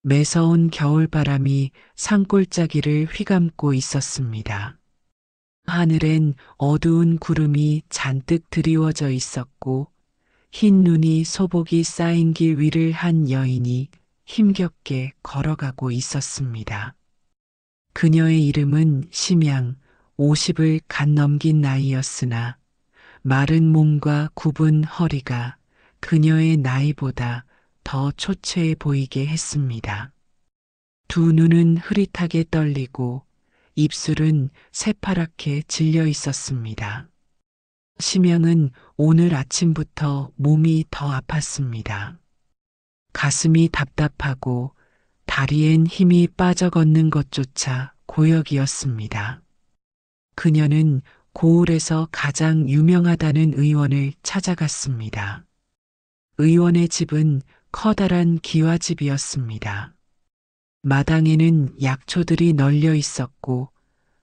매서운 겨울바람이 산골짜기를 휘감고 있었습니다. 하늘엔 어두운 구름이 잔뜩 드리워져 있었고 흰 눈이 소복이 쌓인 길 위를 한 여인이 힘겹게 걸어가고 있었습니다. 그녀의 이름은 심양, 50을 갓 넘긴 나이였으나 마른 몸과 굽은 허리가 그녀의 나이보다 더 초췌해 보이게 했습니다. 두 눈은 흐릿하게 떨리고 입술은 새파랗게 질려 있었습니다. 심양은 오늘 아침부터 몸이 더 아팠습니다. 가슴이 답답하고 다리엔 힘이 빠져 걷는 것조차 고역이었습니다. 그녀는 고을에서 가장 유명하다는 의원을 찾아갔습니다. 의원의 집은 커다란 기와집이었습니다. 마당에는 약초들이 널려 있었고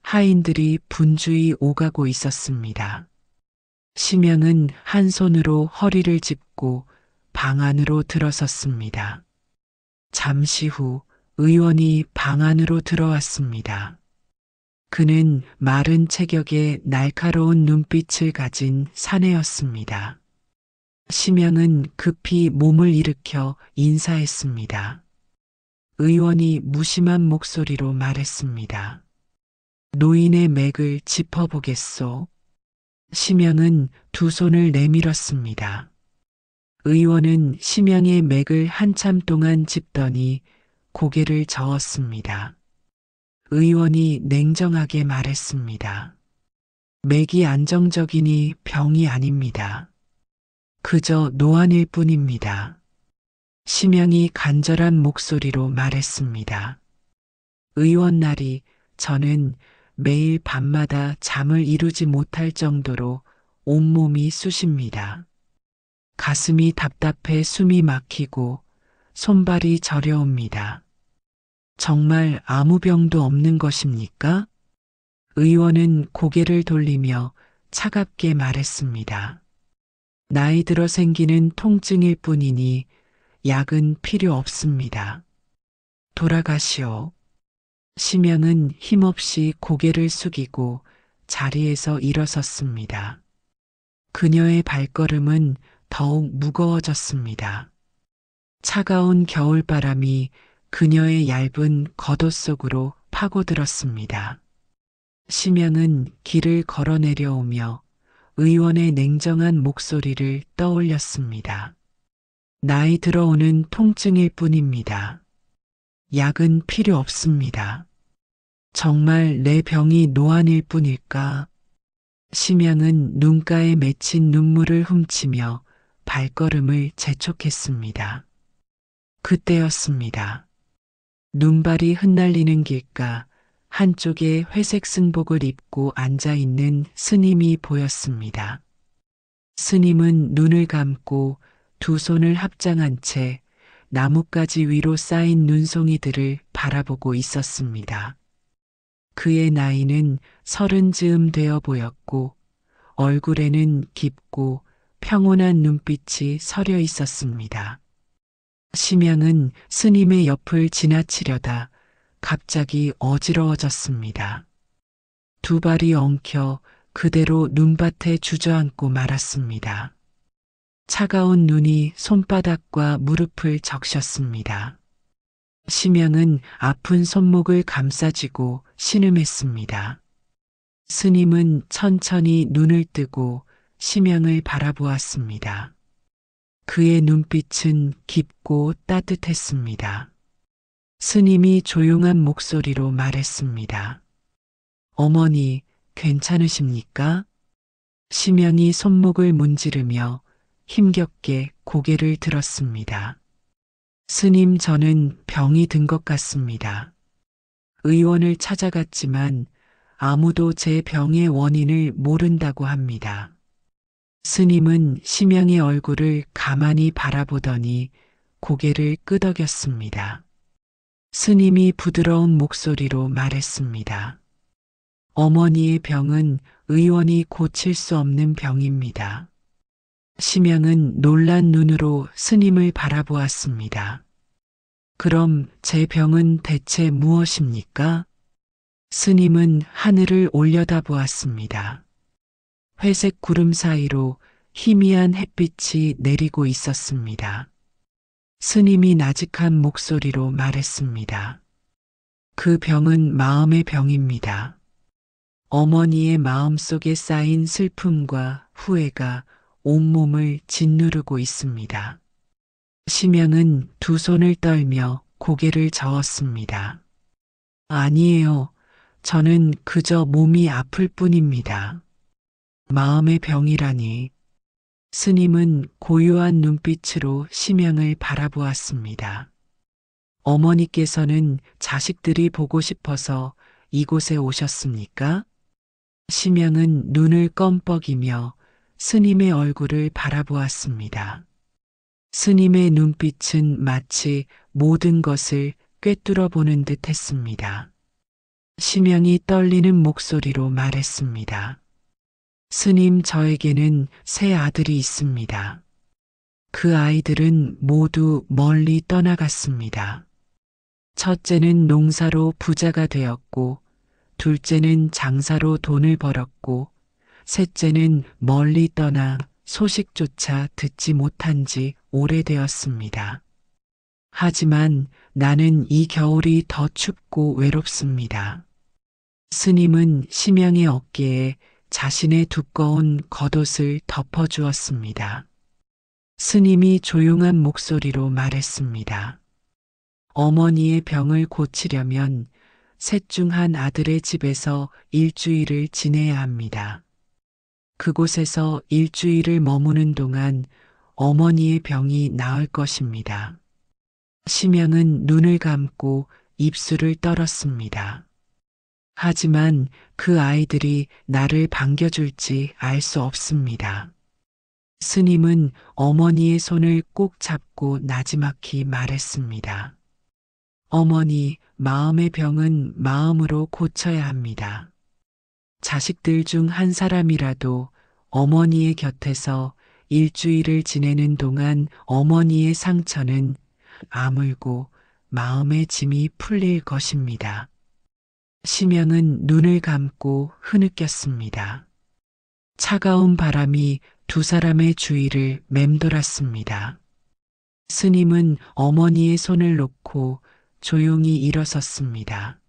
하인들이 분주히 오가고 있었습니다. 심양은 한 손으로 허리를 짚고 방 안으로 들어섰습니다. 잠시 후 의원이 방 안으로 들어왔습니다. 그는 마른 체격에 날카로운 눈빛을 가진 사내였습니다. 심양은 급히 몸을 일으켜 인사했습니다. 의원이 무심한 목소리로 말했습니다. 노인의 맥을 짚어보겠소. 심양은 두 손을 내밀었습니다. 의원은 심양의 맥을 한참 동안 짚더니 고개를 저었습니다. 의원이 냉정하게 말했습니다. 맥이 안정적이니 병이 아닙니다. 그저 노안일 뿐입니다. 심양이 간절한 목소리로 말했습니다. 의원날이 저는 매일 밤마다 잠을 이루지 못할 정도로 온몸이 쑤십니다. 가슴이 답답해 숨이 막히고 손발이 저려옵니다. 정말 아무 병도 없는 것입니까? 의원은 고개를 돌리며 차갑게 말했습니다. 나이 들어 생기는 통증일 뿐이니 약은 필요 없습니다. 돌아가시오. 심양은 힘없이 고개를 숙이고 자리에서 일어섰습니다. 그녀의 발걸음은 더욱 무거워졌습니다. 차가운 겨울바람이 그녀의 얇은 겉옷 속으로 파고들었습니다. 심양은 길을 걸어 내려오며 의원의 냉정한 목소리를 떠올렸습니다. 나이 들어오는 통증일 뿐입니다. 약은 필요 없습니다. 정말 내 병이 노안일 뿐일까? 심양은 눈가에 맺힌 눈물을 훔치며 발걸음을 재촉했습니다. 그때였습니다. 눈발이 흩날리는 길가 한쪽에 회색 승복을 입고 앉아있는 스님이 보였습니다. 스님은 눈을 감고 두 손을 합장한 채 나뭇가지 위로 쌓인 눈송이들을 바라보고 있었습니다. 그의 나이는 30즈음 되어 보였고 얼굴에는 깊고 평온한 눈빛이 서려 있었습니다. 심양은 스님의 옆을 지나치려다 갑자기 어지러워졌습니다. 두 발이 엉켜 그대로 눈밭에 주저앉고 말았습니다. 차가운 눈이 손바닥과 무릎을 적셨습니다. 심양은 아픈 손목을 감싸쥐고 신음했습니다. 스님은 천천히 눈을 뜨고 심양을 바라보았습니다. 그의 눈빛은 깊고 따뜻했습니다. 스님이 조용한 목소리로 말했습니다. 어머니, 괜찮으십니까? 심양이 손목을 문지르며 힘겹게 고개를 들었습니다. 스님, 저는 병이 든 것 같습니다. 의원을 찾아갔지만 아무도 제 병의 원인을 모른다고 합니다. 스님은 심양의 얼굴을 가만히 바라보더니 고개를 끄덕였습니다. 스님이 부드러운 목소리로 말했습니다. 어머니의 병은 의원이 고칠 수 없는 병입니다. 심양은 놀란 눈으로 스님을 바라보았습니다. 그럼 제 병은 대체 무엇입니까? 스님은 하늘을 올려다보았습니다. 회색 구름 사이로 희미한 햇빛이 내리고 있었습니다. 스님이 나직한 목소리로 말했습니다. 그 병은 마음의 병입니다. 어머니의 마음속에 쌓인 슬픔과 후회가 온몸을 짓누르고 있습니다. 심양은 두 손을 떨며 고개를 저었습니다. 아니에요. 저는 그저 몸이 아플 뿐입니다. 마음의 병이라니. 스님은 고요한 눈빛으로 심양을 바라보았습니다. 어머니께서는 자식들이 보고 싶어서 이곳에 오셨습니까? 심양은 눈을 껌뻑이며 스님의 얼굴을 바라보았습니다. 스님의 눈빛은 마치 모든 것을 꿰뚫어 보는 듯 했습니다. 심양이 떨리는 목소리로 말했습니다. 스님, 저에게는 세 아들이 있습니다. 그 아이들은 모두 멀리 떠나갔습니다. 첫째는 농사로 부자가 되었고, 둘째는 장사로 돈을 벌었고, 셋째는 멀리 떠나 소식조차 듣지 못한 지 오래되었습니다. 하지만 나는 이 겨울이 더 춥고 외롭습니다. 스님은 심양의 어깨에 자신의 두꺼운 겉옷을 덮어주었습니다. 스님이 조용한 목소리로 말했습니다. 어머니의 병을 고치려면 셋 중 한 아들의 집에서 일주일을 지내야 합니다. 그곳에서 일주일을 머무는 동안 어머니의 병이 나을 것입니다. 심양은 눈을 감고 입술을 떨었습니다. 하지만 그 아이들이 나를 반겨줄지 알 수 없습니다. 스님은 어머니의 손을 꼭 잡고 나지막히 말했습니다. 어머니, 마음의 병은 마음으로 고쳐야 합니다. 자식들 중 한 사람이라도 어머니의 곁에서 일주일을 지내는 동안 어머니의 상처는 아물고 마음의 짐이 풀릴 것입니다. 심양은 눈을 감고 흐느꼈습니다. 차가운 바람이 두 사람의 주위를 맴돌았습니다. 스님은 어머니의 손을 놓고 조용히 일어섰습니다.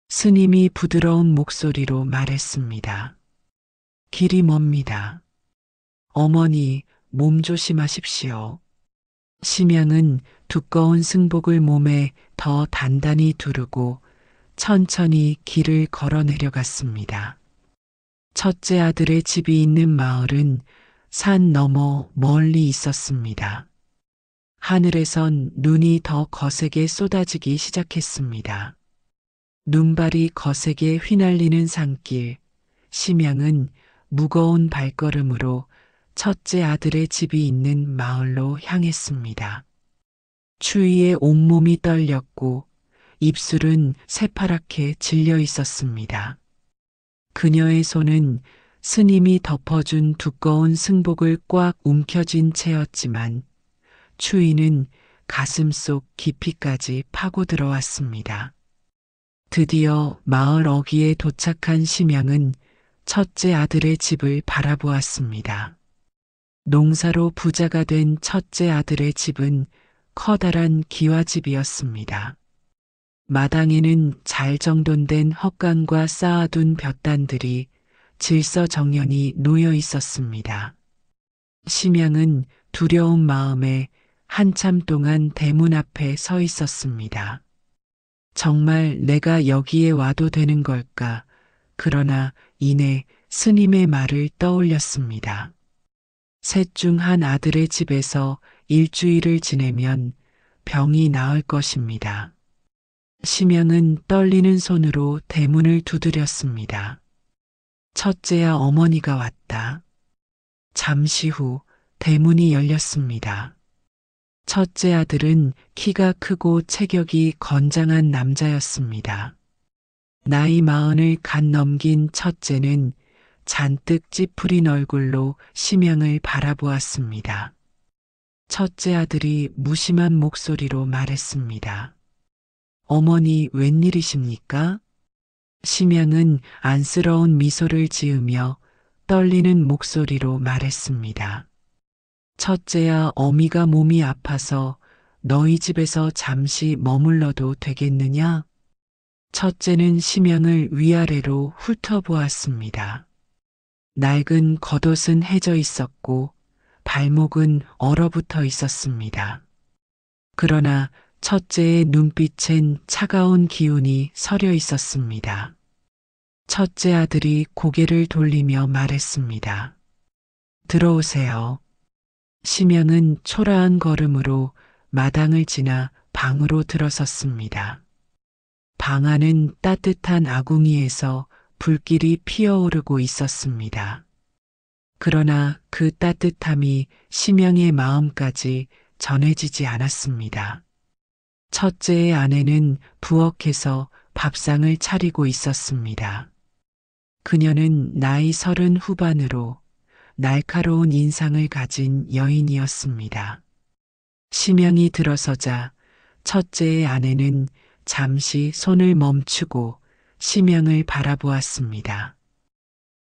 스님이 부드러운 목소리로 말했습니다. 길이 멉니다. 어머니, 몸 조심하십시오. 심양은 두꺼운 승복을 몸에 더 단단히 두르고 천천히 길을 걸어 내려갔습니다. 첫째 아들의 집이 있는 마을은 산 너머 멀리 있었습니다. 하늘에선 눈이 더 거세게 쏟아지기 시작했습니다. 눈발이 거세게 휘날리는 산길, 심양은 무거운 발걸음으로 첫째 아들의 집이 있는 마을로 향했습니다. 추위에 온몸이 떨렸고 입술은 새파랗게 질려 있었습니다. 그녀의 손은 스님이 덮어준 두꺼운 승복을 꽉 움켜쥔 채였지만 추위는 가슴속 깊이까지 파고 들어왔습니다. 드디어 마을 어귀에 도착한 심양은 첫째 아들의 집을 바라보았습니다. 농사로 부자가 된 첫째 아들의 집은 커다란 기와집이었습니다. 마당에는 잘 정돈된 헛간과 쌓아둔 볕단들이 질서정연히 놓여 있었습니다. 심양은 두려운 마음에 한참 동안 대문 앞에 서 있었습니다. 정말 내가 여기에 와도 되는 걸까? 그러나 이내 스님의 말을 떠올렸습니다. 셋 중 한 아들의 집에서 일주일을 지내면 병이 나을 것입니다. 심양은 떨리는 손으로 대문을 두드렸습니다. 첫째야, 어머니가 왔다. 잠시 후 대문이 열렸습니다. 첫째 아들은 키가 크고 체격이 건장한 남자였습니다. 나이 40을 갓 넘긴 첫째는 잔뜩 찌푸린 얼굴로 심양을 바라보았습니다. 첫째 아들이 무심한 목소리로 말했습니다. 어머니 웬일이십니까? 심양은 안쓰러운 미소를 지으며 떨리는 목소리로 말했습니다. 첫째야, 어미가 몸이 아파서 너희 집에서 잠시 머물러도 되겠느냐? 첫째는 심양을 위아래로 훑어보았습니다. 낡은 겉옷은 해져 있었고 발목은 얼어붙어 있었습니다. 그러나 첫째의 눈빛엔 차가운 기운이 서려 있었습니다. 첫째 아들이 고개를 돌리며 말했습니다. 들어오세요. 심양은 초라한 걸음으로 마당을 지나 방으로 들어섰습니다. 방 안은 따뜻한 아궁이에서 불길이 피어오르고 있었습니다. 그러나 그 따뜻함이 심양의 마음까지 전해지지 않았습니다. 첫째의 아내는 부엌에서 밥상을 차리고 있었습니다. 그녀는 나이 30 후반으로 날카로운 인상을 가진 여인이었습니다. 심양이 들어서자 첫째의 아내는 잠시 손을 멈추고 심양을 바라보았습니다.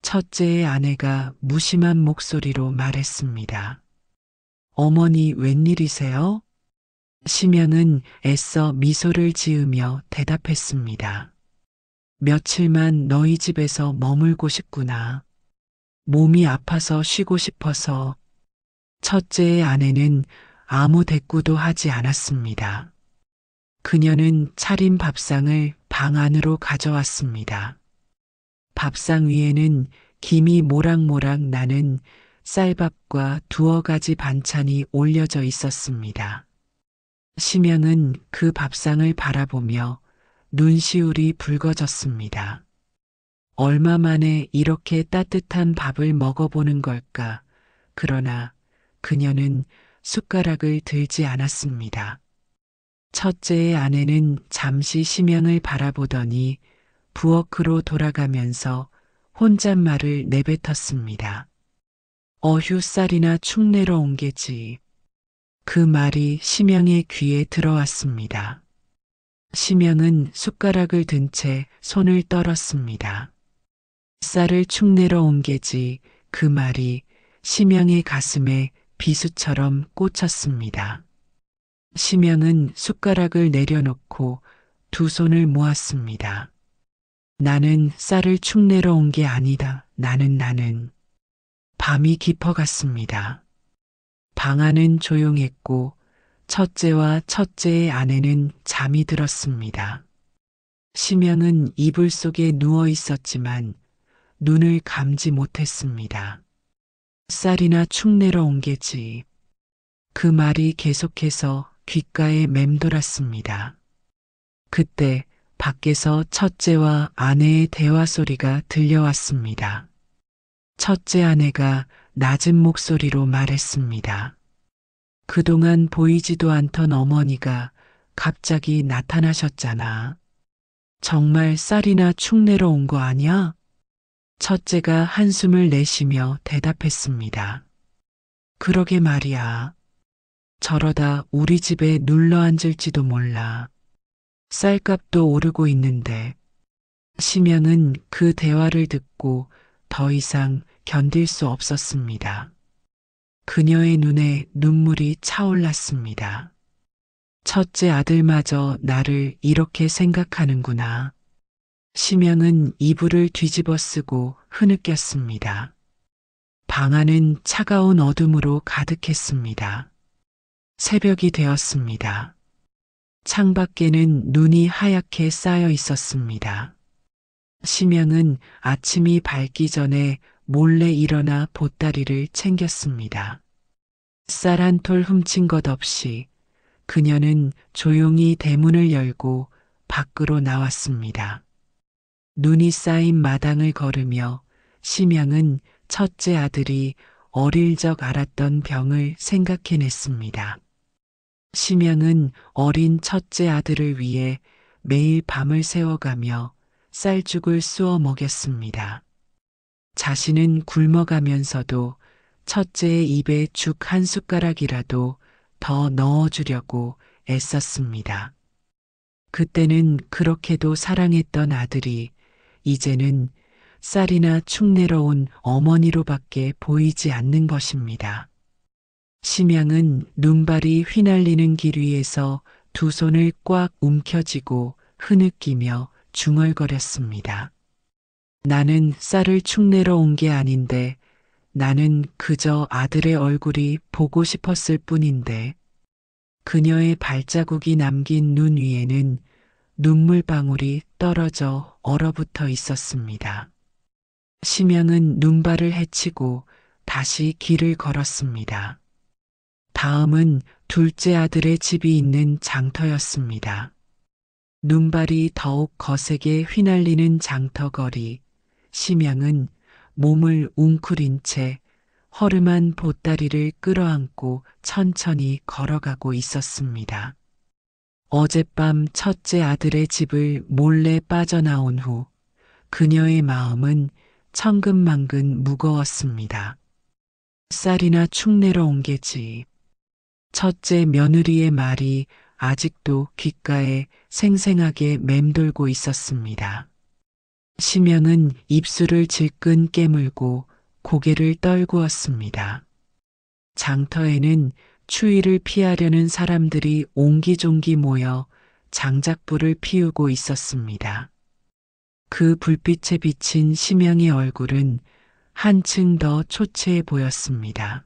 첫째의 아내가 무심한 목소리로 말했습니다. 어머니 웬일이세요? 심양은 애써 미소를 지으며 대답했습니다. 며칠만 너희 집에서 머물고 싶구나. 몸이 아파서 쉬고 싶어서. 첫째의 아내는 아무 대꾸도 하지 않았습니다. 그녀는 차린 밥상을 방 안으로 가져왔습니다. 밥상 위에는 김이 모락모락 나는 쌀밥과 2가지 반찬이 올려져 있었습니다. 심양은 그 밥상을 바라보며 눈시울이 붉어졌습니다. 얼마 만에 이렇게 따뜻한 밥을 먹어보는 걸까? 그러나 그녀는 숟가락을 들지 않았습니다. 첫째의 아내는 잠시 심양을 바라보더니 부엌으로 돌아가면서 혼잣말을 내뱉었습니다. 어휴, 쌀이나 축내러 온 게지. 그 말이 심양의 귀에 들어왔습니다. 심양은 숟가락을 든 채 손을 떨었습니다. 쌀을 축내러 온 게지. 그 말이 심양의 가슴에 비수처럼 꽂혔습니다. 심양은 숟가락을 내려놓고 2 손을 모았습니다. 나는 쌀을 축내러 온 게 아니다. 나는. 밤이 깊어갔습니다. 방 안은 조용했고 첫째와 첫째의 아내는 잠이 들었습니다. 심양은 이불 속에 누워 있었지만 눈을 감지 못했습니다. 쌀이나 축내러 온 게지. 그 말이 계속해서 귓가에 맴돌았습니다. 그때 밖에서 첫째와 아내의 대화 소리가 들려왔습니다. 첫째 아내가 낮은 목소리로 말했습니다. 그동안 보이지도 않던 어머니가 갑자기 나타나셨잖아. 정말 쌀이나 축내러 온 거 아니야? 첫째가 한숨을 내쉬며 대답했습니다. 그러게 말이야. 저러다 우리 집에 눌러 앉을지도 몰라. 쌀값도 오르고 있는데. 심양은 그 대화를 듣고 더 이상 견딜 수 없었습니다. 그녀의 눈에 눈물이 차올랐습니다. 첫째 아들마저 나를 이렇게 생각하는구나. 심양은 이불을 뒤집어 쓰고 흐느꼈습니다. 방 안은 차가운 어둠으로 가득했습니다. 새벽이 되었습니다. 창밖에는 눈이 하얗게 쌓여 있었습니다. 심양은 아침이 밝기 전에 몰래 일어나 보따리를 챙겼습니다. 쌀 한 톨 훔친 것 없이 그녀는 조용히 대문을 열고 밖으로 나왔습니다. 눈이 쌓인 마당을 걸으며 심양은 첫째 아들이 어릴 적 앓았던 병을 생각해냈습니다. 심양은 어린 첫째 아들을 위해 매일 밤을 새워가며 쌀죽을 쑤어 먹였습니다. 자신은 굶어가면서도 첫째의 입에 죽 한 숟가락이라도 더 넣어주려고 애썼습니다. 그때는 그렇게도 사랑했던 아들이 이제는 쌀이나 축 내러 온 어머니로밖에 보이지 않는 것입니다. 심양은 눈발이 휘날리는 길 위에서 두 손을 꽉 움켜쥐고 흐느끼며 중얼거렸습니다. 나는 쌀을 축 내러 온 게 아닌데, 나는 그저 아들의 얼굴이 보고 싶었을 뿐인데, 그녀의 발자국이 남긴 눈 위에는 눈물방울이 떨어져 얼어붙어 있었습니다. 심양은 눈발을 헤치고 다시 길을 걸었습니다. 다음은 둘째 아들의 집이 있는 장터였습니다. 눈발이 더욱 거세게 휘날리는 장터거리, 심양은 몸을 웅크린 채 허름한 보따리를 끌어안고 천천히 걸어가고 있었습니다. 어젯밤 첫째 아들의 집을 몰래 빠져나온 후 그녀의 마음은 천근만근 무거웠습니다. 쌀이나 축 내러 온 게지. 첫째 며느리의 말이 아직도 귓가에 생생하게 맴돌고 있었습니다. 심양은 입술을 질끈 깨물고 고개를 떨구었습니다. 장터에는 추위를 피하려는 사람들이 옹기종기 모여 장작불을 피우고 있었습니다. 그 불빛에 비친 심양의 얼굴은 한층 더 초췌해 보였습니다.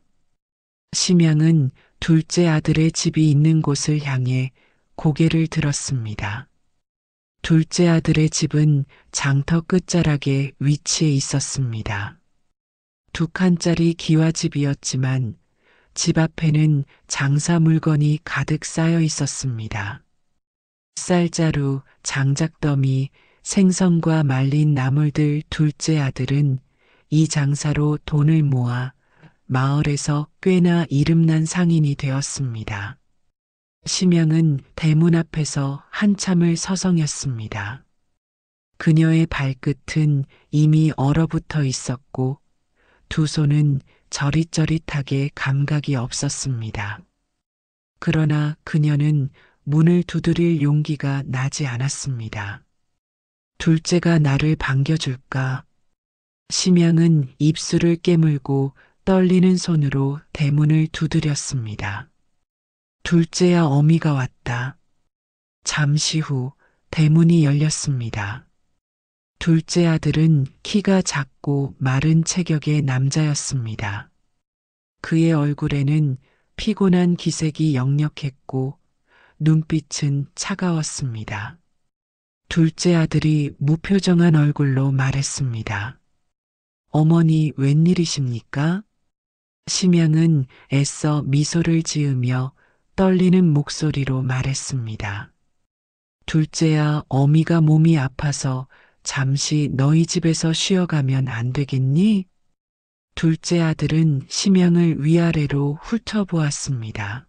심양은 둘째 아들의 집이 있는 곳을 향해 고개를 들었습니다. 둘째 아들의 집은 장터 끝자락에 위치해 있었습니다. 두 칸짜리 기와집이었지만 집 앞에는 장사 물건이 가득 쌓여 있었습니다. 쌀자루, 장작더미, 생선과 말린 나물들. 둘째 아들은 이 장사로 돈을 모아 마을에서 꽤나 이름난 상인이 되었습니다. 심양은 대문 앞에서 한참을 서성였습니다. 그녀의 발끝은 이미 얼어붙어 있었고 두 손은 저릿저릿하게 감각이 없었습니다. 그러나 그녀는 문을 두드릴 용기가 나지 않았습니다. 둘째가 나를 반겨줄까? 심양은 입술을 깨물고 떨리는 손으로 대문을 두드렸습니다. 둘째야, 어미가 왔다. 잠시 후 대문이 열렸습니다. 둘째 아들은 키가 작고 마른 체격의 남자였습니다. 그의 얼굴에는 피곤한 기색이 역력했고 눈빛은 차가웠습니다. 둘째 아들이 무표정한 얼굴로 말했습니다. 어머니, 웬일이십니까? 심양은 애써 미소를 지으며 떨리는 목소리로 말했습니다. 둘째야, 어미가 몸이 아파서 잠시 너희 집에서 쉬어가면 안 되겠니? 둘째 아들은 심양을 위아래로 훑어보았습니다.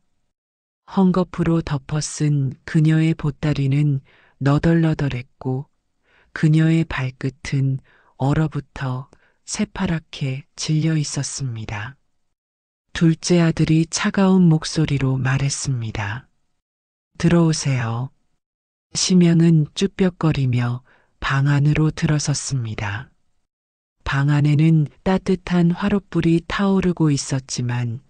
헝겊으로 덮어쓴 그녀의 보따리는 너덜너덜했고 그녀의 발끝은 얼어붙어 새파랗게 질려 있었습니다. 둘째 아들이 차가운 목소리로 말했습니다. 들어오세요. 심양은 쭈뼛거리며 방 안으로 들어섰습니다. 방 안에는 따뜻한 화롯불이 타오르고 있었지만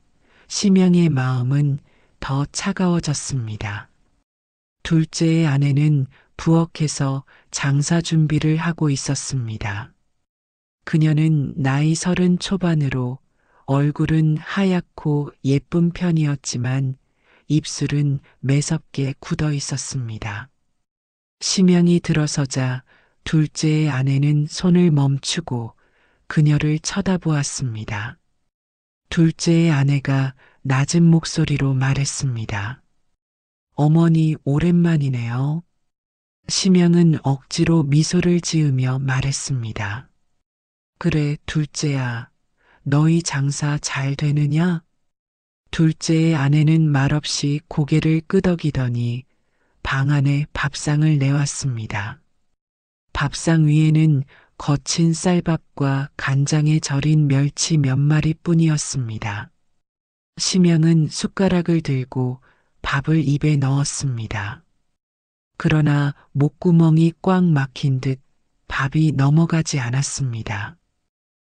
심양의 마음은 더 차가워졌습니다. 둘째의 아내는 부엌에서 장사 준비를 하고 있었습니다. 그녀는 나이 30 초반으로 얼굴은 하얗고 예쁜 편이었지만 입술은 매섭게 굳어 있었습니다. 심양이 들어서자 둘째의 아내는 손을 멈추고 그녀를 쳐다보았습니다. 둘째의 아내가 낮은 목소리로 말했습니다. 어머니, 오랜만이네요. 심양은 억지로 미소를 지으며 말했습니다. 그래, 둘째야. 너희 장사 잘 되느냐? 둘째의 아내는 말없이 고개를 끄덕이더니 방 안에 밥상을 내왔습니다. 밥상 위에는 거친 쌀밥과 간장에 절인 멸치 몇 마리 뿐이었습니다. 심영은 숟가락을 들고 밥을 입에 넣었습니다. 그러나 목구멍이 꽉 막힌 듯 밥이 넘어가지 않았습니다.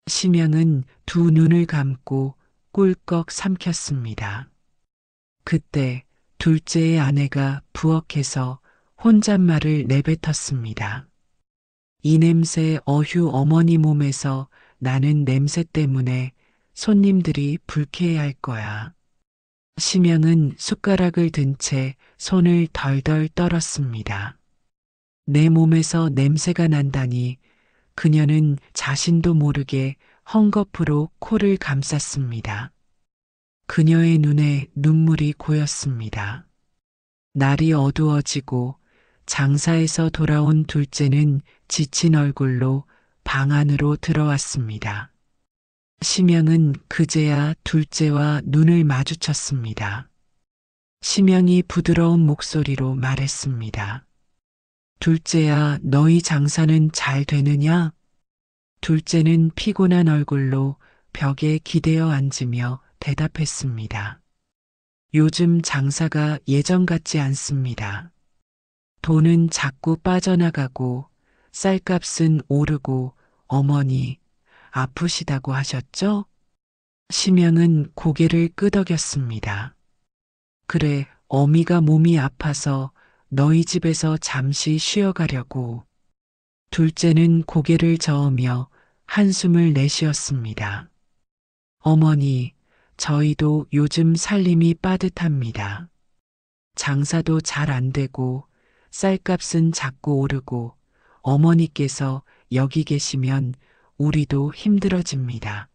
심영은 두 눈을 감고 꿀꺽 삼켰습니다. 그때 둘째의 아내가 부엌에서 혼잣말을 내뱉었습니다. 이 냄새 어휴 어머니 몸에서 나는 냄새 때문에 손님들이 불쾌해할 거야. 심영은 숟가락을 든 채 손을 덜덜 떨었습니다. 내 몸에서 냄새가 난다니 그녀는 자신도 모르게 헝겊으로 코를 감쌌습니다. 그녀의 눈에 눈물이 고였습니다. 날이 어두워지고 장사에서 돌아온 둘째는 지친 얼굴로 방 안으로 들어왔습니다. 심영은 그제야 둘째와 눈을 마주쳤습니다. 심영이 부드러운 목소리로 말했습니다. 둘째야, 너희 장사는 잘 되느냐? 둘째는 피곤한 얼굴로 벽에 기대어 앉으며 대답했습니다. 요즘 장사가 예전 같지 않습니다. 돈은 자꾸 빠져나가고 쌀값은 오르고 어머니 아프시다고 하셨죠? 심영은 고개를 끄덕였습니다. 그래, 어미가 몸이 아파서 너희 집에서 잠시 쉬어가려고. 둘째는 고개를 저으며 한숨을 내쉬었습니다. 어머니, 저희도 요즘 살림이 빠듯합니다. 장사도 잘 안 되고 쌀값은 자꾸 오르고 어머니께서 여기 계시면 우리도 힘들어집니다.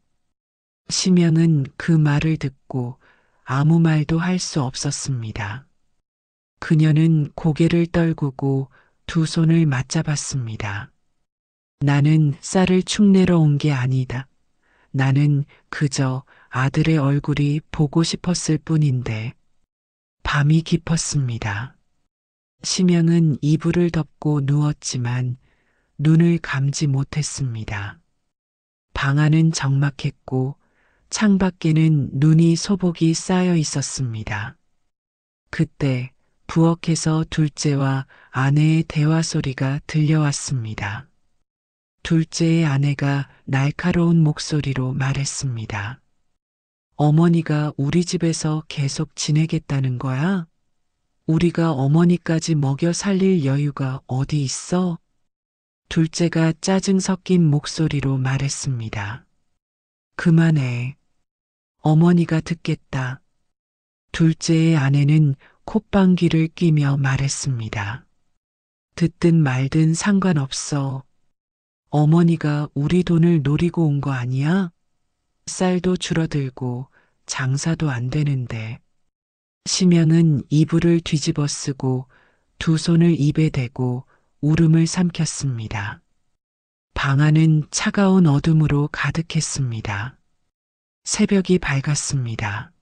심영은 그 말을 듣고 아무 말도 할 수 없었습니다. 그녀는 고개를 떨구고 두 손을 맞잡았습니다. 나는 쌀을 축내러 온 게 아니다. 나는 그저 아들의 얼굴이 보고 싶었을 뿐인데. 밤이 깊었습니다. 심영은 이불을 덮고 누웠지만 눈을 감지 못했습니다. 방 안은 적막했고 창밖에는 눈이 소복이 쌓여 있었습니다. 그때 부엌에서 둘째와 아내의 대화 소리가 들려왔습니다. 둘째의 아내가 날카로운 목소리로 말했습니다. 어머니가 우리 집에서 계속 지내겠다는 거야? 우리가 어머니까지 먹여 살릴 여유가 어디 있어? 둘째가 짜증 섞인 목소리로 말했습니다. 그만해. 어머니가 듣겠다. 둘째의 아내는 콧방귀를 뀌며 말했습니다. 듣든 말든 상관없어. 어머니가 우리 돈을 노리고 온 거 아니야? 쌀도 줄어들고 장사도 안 되는데. 심영은 이불을 뒤집어 쓰고 두 손을 입에 대고 울음을 삼켰습니다. 방 안은 차가운 어둠으로 가득했습니다. 새벽이 밝았습니다.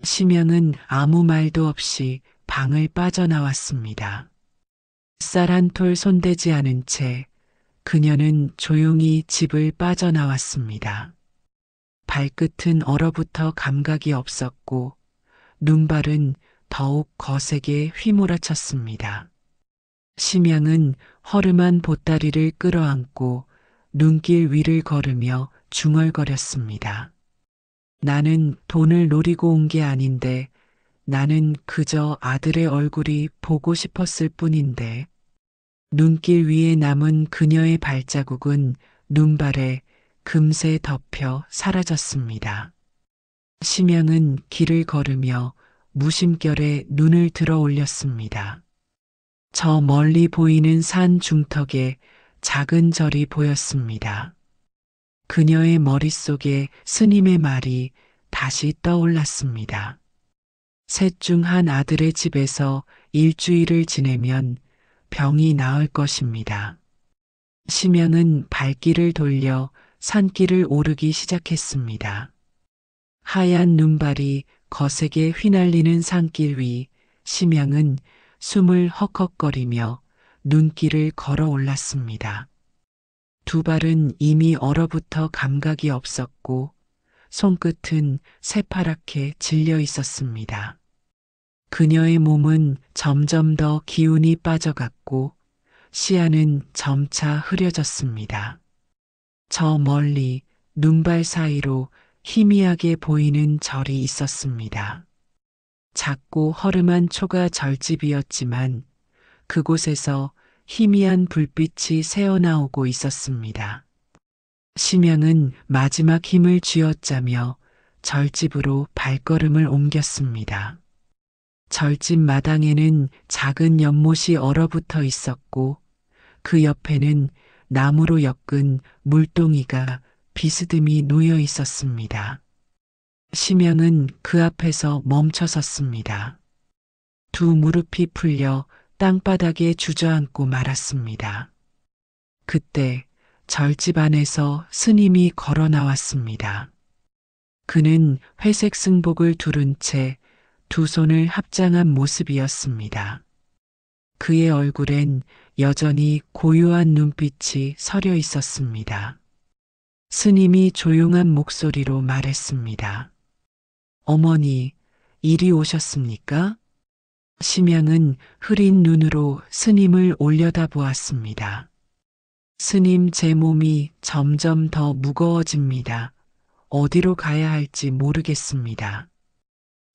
심영은 아무 말도 없이 방을 빠져나왔습니다. 쌀 한 톨 손대지 않은 채 그녀는 조용히 집을 빠져나왔습니다. 발끝은 얼어붙어 감각이 없었고 눈발은 더욱 거세게 휘몰아쳤습니다. 심영은 허름한 보따리를 끌어안고 눈길 위를 걸으며 중얼거렸습니다. 나는 돈을 노리고 온 게 아닌데 나는 그저 아들의 얼굴이 보고 싶었을 뿐인데. 눈길 위에 남은 그녀의 발자국은 눈발에 금세 덮여 사라졌습니다. 심영은 길을 걸으며 무심결에 눈을 들어 올렸습니다. 저 멀리 보이는 산 중턱에 작은 절이 보였습니다. 그녀의 머릿속에 스님의 말이 다시 떠올랐습니다. 셋 중 한 아들의 집에서 일주일을 지내면 병이 나을 것입니다. 심영은 발길을 돌려 산길을 오르기 시작했습니다. 하얀 눈발이 거세게 휘날리는 산길 위 심영은 숨을 헉헉거리며 눈길을 걸어 올랐습니다. 두 발은 이미 얼어붙어 감각이 없었고 손끝은 새파랗게 질려 있었습니다. 그녀의 몸은 점점 더 기운이 빠져갔고 시야는 점차 흐려졌습니다. 저 멀리 눈발 사이로 희미하게 보이는 절이 있었습니다. 작고 허름한 초가 절집이었지만 그곳에서 희미한 불빛이 새어나오고 있었습니다. 심양은 마지막 힘을 쥐어짜며 절집으로 발걸음을 옮겼습니다. 절집 마당에는 작은 연못이 얼어붙어 있었고 그 옆에는 나무로 엮은 물동이가 비스듬히 놓여 있었습니다. 심양은 그 앞에서 멈춰 섰습니다. 두 무릎이 풀려 땅바닥에 주저앉고 말았습니다. 그때 절집 안에서 스님이 걸어 나왔습니다. 그는 회색 승복을 두른 채 두 손을 합장한 모습이었습니다. 그의 얼굴엔 여전히 고요한 눈빛이 서려 있었습니다. 스님이 조용한 목소리로 말했습니다. 어머니, 이리 오셨습니까? 심양은 흐린 눈으로 스님을 올려다보았습니다. 스님, 제 몸이 점점 더 무거워집니다. 어디로 가야 할지 모르겠습니다.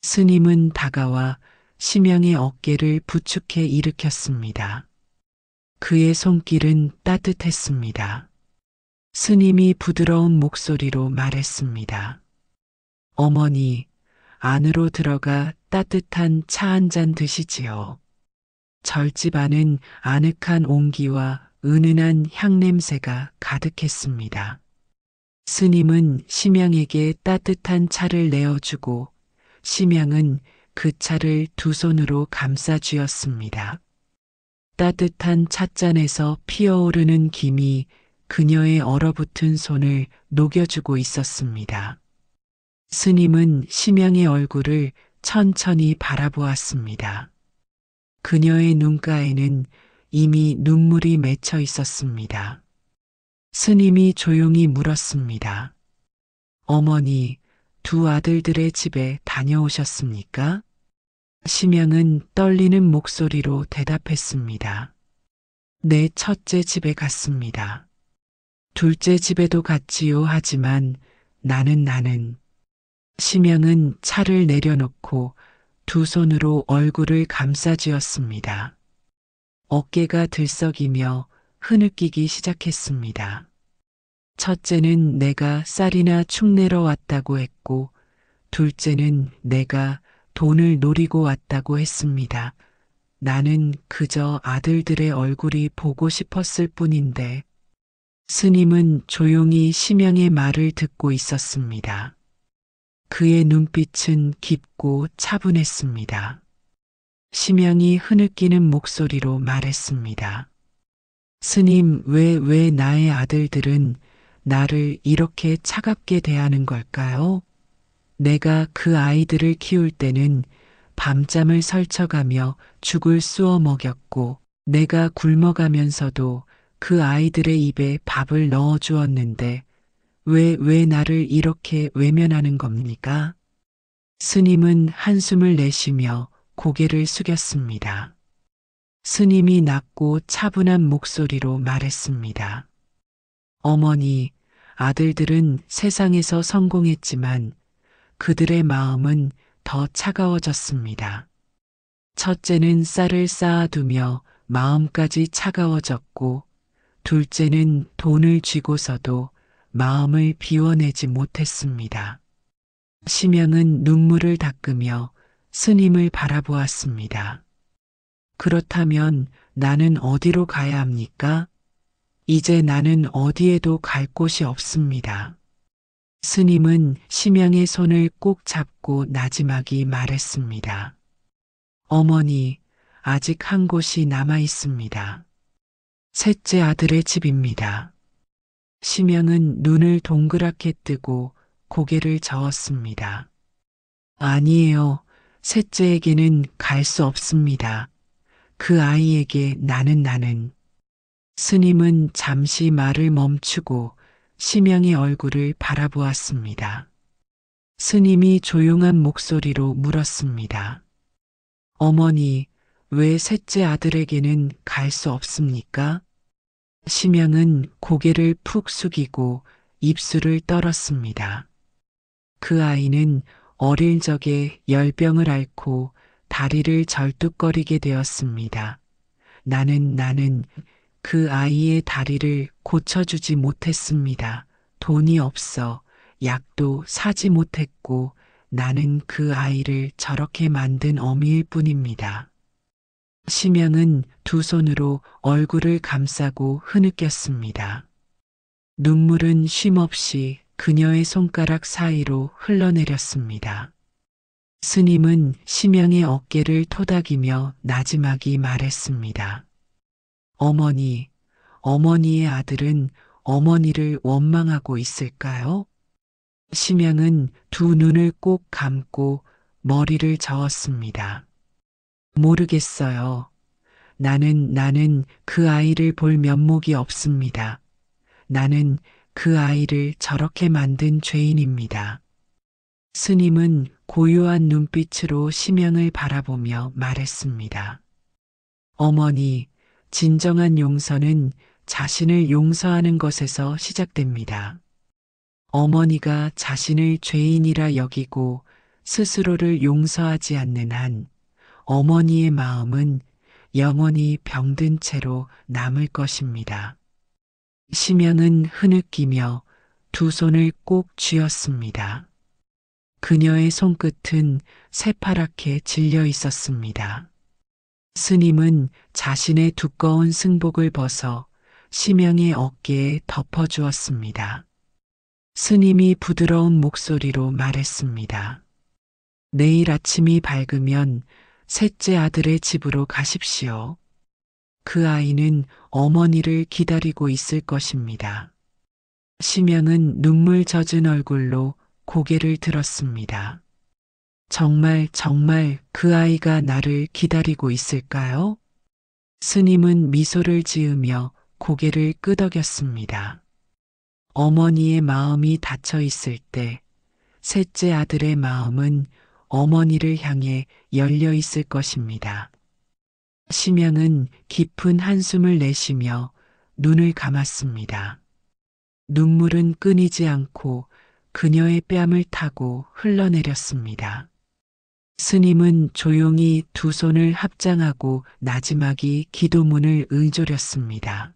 스님은 다가와 심양의 어깨를 부축해 일으켰습니다. 그의 손길은 따뜻했습니다. 스님이 부드러운 목소리로 말했습니다. 어머니, 안으로 들어가 따뜻한 차 한 잔 드시지요. 절집 안은 아늑한 온기와 은은한 향냄새가 가득했습니다. 스님은 심양에게 따뜻한 차를 내어주고 심양은 그 차를 두 손으로 감싸 쥐었습니다. 따뜻한 찻잔에서 피어오르는 김이 그녀의 얼어붙은 손을 녹여주고 있었습니다. 스님은 심양의 얼굴을 천천히 바라보았습니다. 그녀의 눈가에는 이미 눈물이 맺혀 있었습니다. 스님이 조용히 물었습니다. 어머니, 두 아들들의 집에 다녀오셨습니까? 심양은 떨리는 목소리로 대답했습니다. 내 첫째 집에 갔습니다. 둘째 집에도 갔지요. 하지만 나는 심양은 차를 내려놓고 두 손으로 얼굴을 감싸쥐었습니다. 어깨가 들썩이며 흐느끼기 시작했습니다. 첫째는 내가 쌀이나 축 내러 왔다고 했고, 둘째는 내가 돈을 노리고 왔다고 했습니다. 나는 그저 아들들의 얼굴이 보고 싶었을 뿐인데, 스님은 조용히 심양의 말을 듣고 있었습니다. 그의 눈빛은 깊고 차분했습니다. 심양이 흐느끼는 목소리로 말했습니다. 스님, 왜 나의 아들들은 나를 이렇게 차갑게 대하는 걸까요? 내가 그 아이들을 키울 때는 밤잠을 설쳐가며 죽을 쑤어 먹였고, 내가 굶어가면서도 그 아이들의 입에 밥을 넣어 주었는데, 왜 나를 이렇게 외면하는 겁니까? 스님은 한숨을 내쉬며 고개를 숙였습니다. 스님이 낮고 차분한 목소리로 말했습니다. 어머니, 아들들은 세상에서 성공했지만 그들의 마음은 더 차가워졌습니다. 첫째는 쌀을 쌓아두며 마음까지 차가워졌고, 둘째는 돈을 쥐고서도 마음을 비워내지 못했습니다. 심양은 눈물을 닦으며 스님을 바라보았습니다. 그렇다면 나는 어디로 가야 합니까? 이제 나는 어디에도 갈 곳이 없습니다. 스님은 심양의 손을 꼭 잡고 나지막이 말했습니다. 어머니, 아직 한 곳이 남아 있습니다. 셋째 아들의 집입니다. 심양은 눈을 동그랗게 뜨고 고개를 저었습니다. 아니에요. 셋째에게는 갈 수 없습니다. 그 아이에게 나는. 스님은 잠시 말을 멈추고 심양의 얼굴을 바라보았습니다. 스님이 조용한 목소리로 물었습니다. 어머니, 왜 셋째 아들에게는 갈 수 없습니까? 심양은 고개를 푹 숙이고 입술을 떨었습니다. 그 아이는 어릴 적에 열병을 앓고 다리를 절뚝거리게 되었습니다. 나는 그 아이의 다리를 고쳐주지 못했습니다. 돈이 없어 약도 사지 못했고 나는 그 아이를 저렇게 만든 어미일 뿐입니다. 심양은 두 손으로 얼굴을 감싸고 흐느꼈습니다. 눈물은 쉼없이 그녀의 손가락 사이로 흘러내렸습니다. 스님은 심양의 어깨를 토닥이며 나지막이 말했습니다. 어머니, 어머니의 아들은 어머니를 원망하고 있을까요? 심양은 두 눈을 꼭 감고 머리를 저었습니다. 모르겠어요. 나는 그 아이를 볼 면목이 없습니다. 나는 그 아이를 저렇게 만든 죄인입니다. 스님은 고요한 눈빛으로 심양을 바라보며 말했습니다. 어머니, 진정한 용서는 자신을 용서하는 것에서 시작됩니다. 어머니가 자신을 죄인이라 여기고 스스로를 용서하지 않는 한 어머니의 마음은 영원히 병든 채로 남을 것입니다. 심양은 흐느끼며 두 손을 꼭 쥐었습니다. 그녀의 손끝은 새파랗게 질려 있었습니다. 스님은 자신의 두꺼운 승복을 벗어 심양의 어깨에 덮어주었습니다. 스님이 부드러운 목소리로 말했습니다. 내일 아침이 밝으면 셋째 아들의 집으로 가십시오. 그 아이는 어머니를 기다리고 있을 것입니다. 심양은 눈물 젖은 얼굴로 고개를 들었습니다. 정말 그 아이가 나를 기다리고 있을까요? 스님은 미소를 지으며 고개를 끄덕였습니다. 어머니의 마음이 닫혀 있을 때 셋째 아들의 마음은 어머니를 향해 열려 있을 것입니다. 심양은 깊은 한숨을 내쉬며 눈을 감았습니다. 눈물은 끊이지 않고 그녀의 뺨을 타고 흘러내렸습니다. 스님은 조용히 두 손을 합장하고 나지막이 기도문을 의조렸습니다.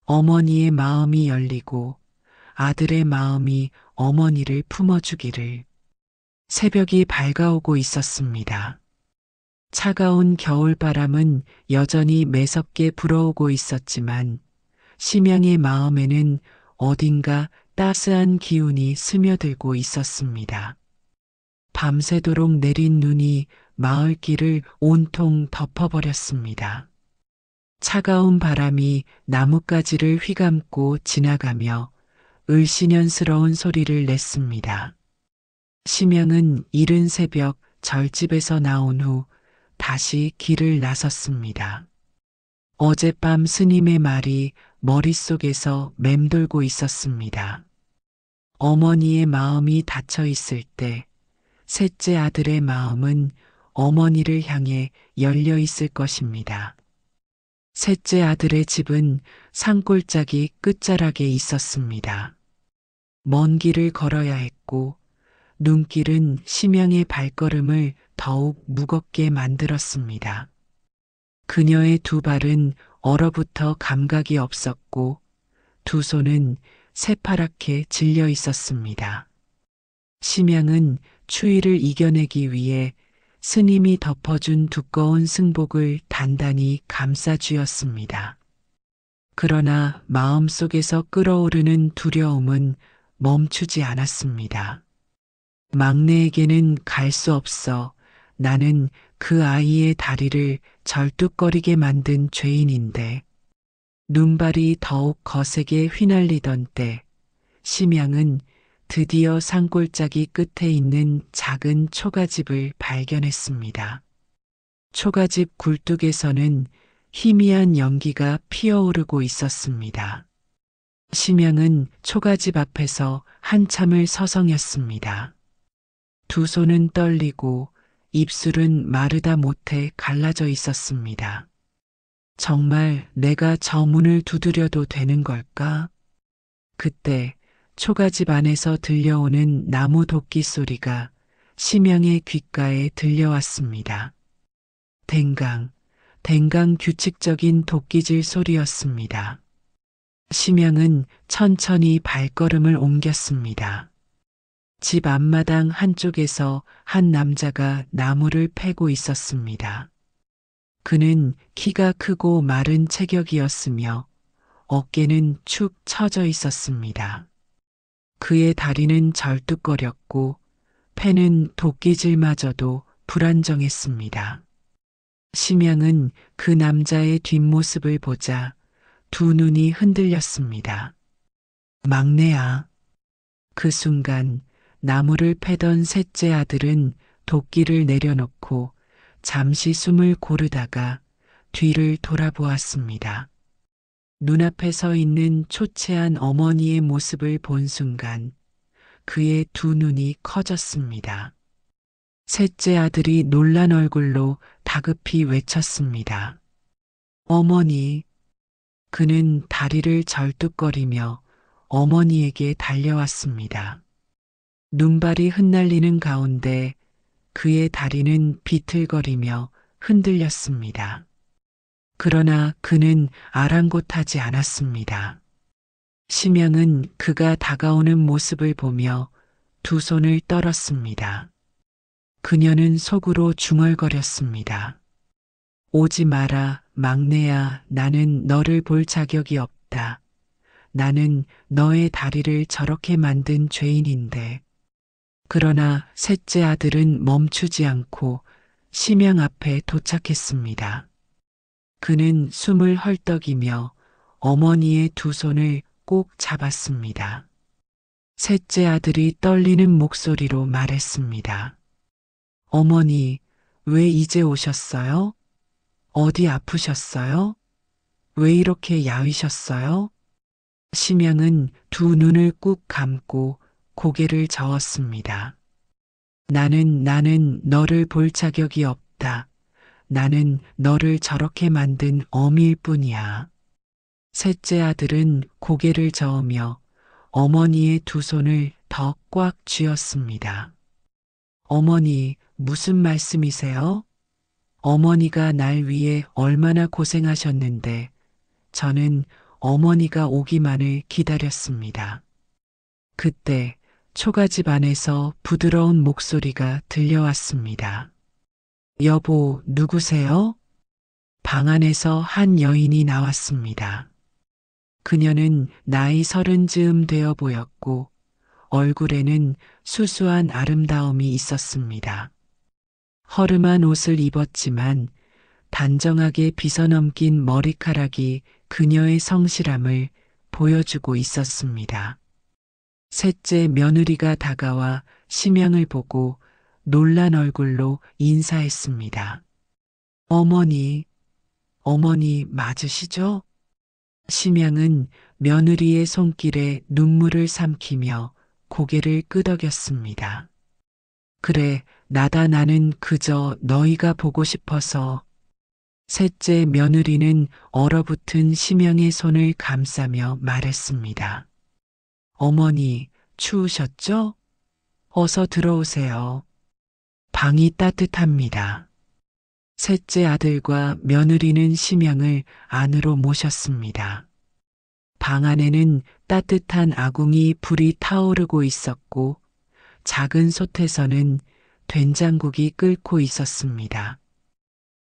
어머니의 마음이 열리고 아들의 마음이 어머니를 품어주기를. 새벽이 밝아오고 있었습니다. 차가운 겨울바람은 여전히 매섭게 불어오고 있었지만 심양의 마음에는 어딘가 따스한 기운이 스며들고 있었습니다. 밤새도록 내린 눈이 마을길을 온통 덮어버렸습니다. 차가운 바람이 나뭇가지를 휘감고 지나가며 을씨년스러운 소리를 냈습니다. 심양은 이른 새벽 절집에서 나온 후 다시 길을 나섰습니다. 어젯밤 스님의 말이 머릿속에서 맴돌고 있었습니다. 어머니의 마음이 닫혀 있을 때 셋째 아들의 마음은 어머니를 향해 열려 있을 것입니다. 셋째 아들의 집은 산골짜기 끝자락에 있었습니다. 먼 길을 걸어야 했고 눈길은 심양의 발걸음을 더욱 무겁게 만들었습니다. 그녀의 두 발은 얼어붙어 감각이 없었고 두 손은 새파랗게 질려 있었습니다. 심양은 추위를 이겨내기 위해 스님이 덮어준 두꺼운 승복을 단단히 감싸 쥐었습니다. 그러나 마음속에서 끓어오르는 두려움은 멈추지 않았습니다. 막내에게는 갈 수 없어. 나는 그 아이의 다리를 절뚝거리게 만든 죄인인데. 눈발이 더욱 거세게 휘날리던 때 심양은 드디어 산골짜기 끝에 있는 작은 초가집을 발견했습니다. 초가집 굴뚝에서는 희미한 연기가 피어오르고 있었습니다. 심양은 초가집 앞에서 한참을 서성였습니다. 두 손은 떨리고 입술은 마르다 못해 갈라져 있었습니다. 정말 내가 저 문을 두드려도 되는 걸까? 그때 초가집 안에서 들려오는 나무 도끼 소리가 심양의 귓가에 들려왔습니다. 댕강, 댕강 규칙적인 도끼질 소리였습니다. 심양은 천천히 발걸음을 옮겼습니다. 집 앞마당 한쪽에서 한 남자가 나무를 패고 있었습니다. 그는 키가 크고 마른 체격이었으며 어깨는 축 처져 있었습니다. 그의 다리는 절뚝거렸고 패는 도끼질마저도 불안정했습니다. 심양은 그 남자의 뒷모습을 보자 두 눈이 흔들렸습니다. 막내야. 그 순간 나무를 패던 셋째 아들은 도끼를 내려놓고 잠시 숨을 고르다가 뒤를 돌아보았습니다. 눈앞에 서 있는 초췌한 어머니의 모습을 본 순간 그의 두 눈이 커졌습니다. 셋째 아들이 놀란 얼굴로 다급히 외쳤습니다. 어머니. 그는 다리를 절뚝거리며 어머니에게 달려왔습니다. 눈발이 흩날리는 가운데 그의 다리는 비틀거리며 흔들렸습니다. 그러나 그는 아랑곳하지 않았습니다. 심양은 그가 다가오는 모습을 보며 두 손을 떨었습니다. 그녀는 속으로 중얼거렸습니다. 오지 마라, 막내야. 나는 너를 볼 자격이 없다. 나는 너의 다리를 저렇게 만든 죄인인데. 그러나 셋째 아들은 멈추지 않고 심양 앞에 도착했습니다. 그는 숨을 헐떡이며 어머니의 두 손을 꼭 잡았습니다. 셋째 아들이 떨리는 목소리로 말했습니다. 어머니, 왜 이제 오셨어요? 어디 아프셨어요? 왜 이렇게 야위셨어요? 심양은 두 눈을 꾹 감고 고개를 저었습니다. 나는 너를 볼 자격이 없다. 나는 너를 저렇게 만든 어미일 뿐이야. 셋째 아들은 고개를 저으며 어머니의 두 손을 더 꽉 쥐었습니다. 어머니, 무슨 말씀이세요? 어머니가 날 위해 얼마나 고생하셨는데 저는 어머니가 오기만을 기다렸습니다. 그때 초가집 안에서 부드러운 목소리가 들려왔습니다. 여보, 누구세요? 방 안에서 한 여인이 나왔습니다. 그녀는 나이 30쯤 되어 보였고 얼굴에는 수수한 아름다움이 있었습니다. 허름한 옷을 입었지만 단정하게 빗어넘긴 머리카락이 그녀의 성실함을 보여주고 있었습니다. 셋째 며느리가 다가와 심양을 보고 놀란 얼굴로 인사했습니다. 어머니, 어머니 맞으시죠? 심양은 며느리의 손길에 눈물을 삼키며 고개를 끄덕였습니다. 그래, 나다. 나는 그저 너희가 보고 싶어서. 셋째 며느리는 얼어붙은 심양의 손을 감싸며 말했습니다. 어머니, 추우셨죠? 어서 들어오세요. 방이 따뜻합니다. 셋째 아들과 며느리는 심양을 안으로 모셨습니다. 방 안에는 따뜻한 아궁이 불이 타오르고 있었고 작은 솥에서는 된장국이 끓고 있었습니다.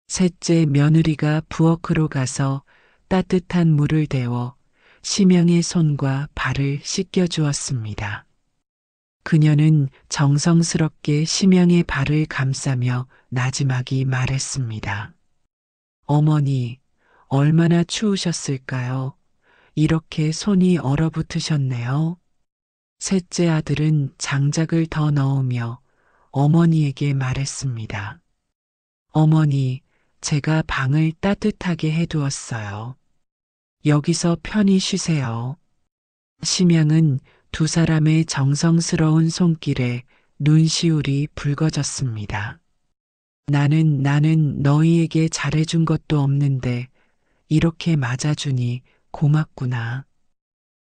셋째 며느리가 부엌으로 가서 따뜻한 물을 데워 심양의 손과 발을 씻겨 주었습니다. 그녀는 정성스럽게 심양의 발을 감싸며 나지막이 말했습니다. 어머니, 얼마나 추우셨을까요? 이렇게 손이 얼어붙으셨네요. 셋째 아들은 장작을 더 넣으며 어머니에게 말했습니다. 어머니, 제가 방을 따뜻하게 해두었어요. 여기서 편히 쉬세요. 심양은 두 사람의 정성스러운 손길에 눈시울이 붉어졌습니다. 나는 너희에게 잘해준 것도 없는데 이렇게 맞아주니 고맙구나.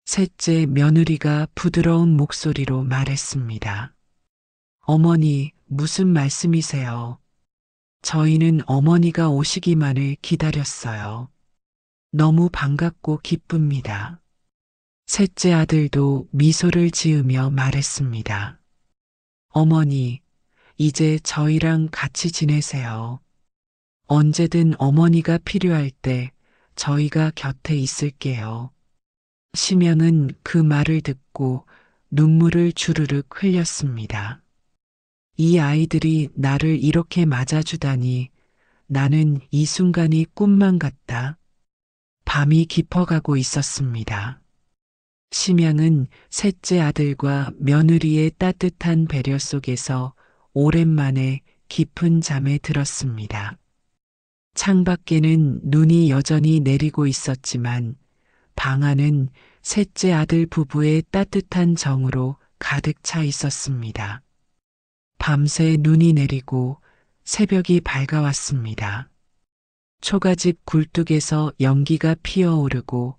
셋째 며느리가 부드러운 목소리로 말했습니다. 어머니, 무슨 말씀이세요? 저희는 어머니가 오시기만을 기다렸어요. 너무 반갑고 기쁩니다. 셋째 아들도 미소를 지으며 말했습니다. 어머니, 이제 저희랑 같이 지내세요. 언제든 어머니가 필요할 때 저희가 곁에 있을게요. 심양은 그 말을 듣고 눈물을 주르륵 흘렸습니다. 이 아이들이 나를 이렇게 맞아주다니 나는 이 순간이 꿈만 같다. 밤이 깊어가고 있었습니다. 심양은 셋째 아들과 며느리의 따뜻한 배려 속에서 오랜만에 깊은 잠에 들었습니다. 창밖에는 눈이 여전히 내리고 있었지만 방 안은 셋째 아들 부부의 따뜻한 정으로 가득 차 있었습니다. 밤새 눈이 내리고 새벽이 밝아왔습니다. 초가집 굴뚝에서 연기가 피어오르고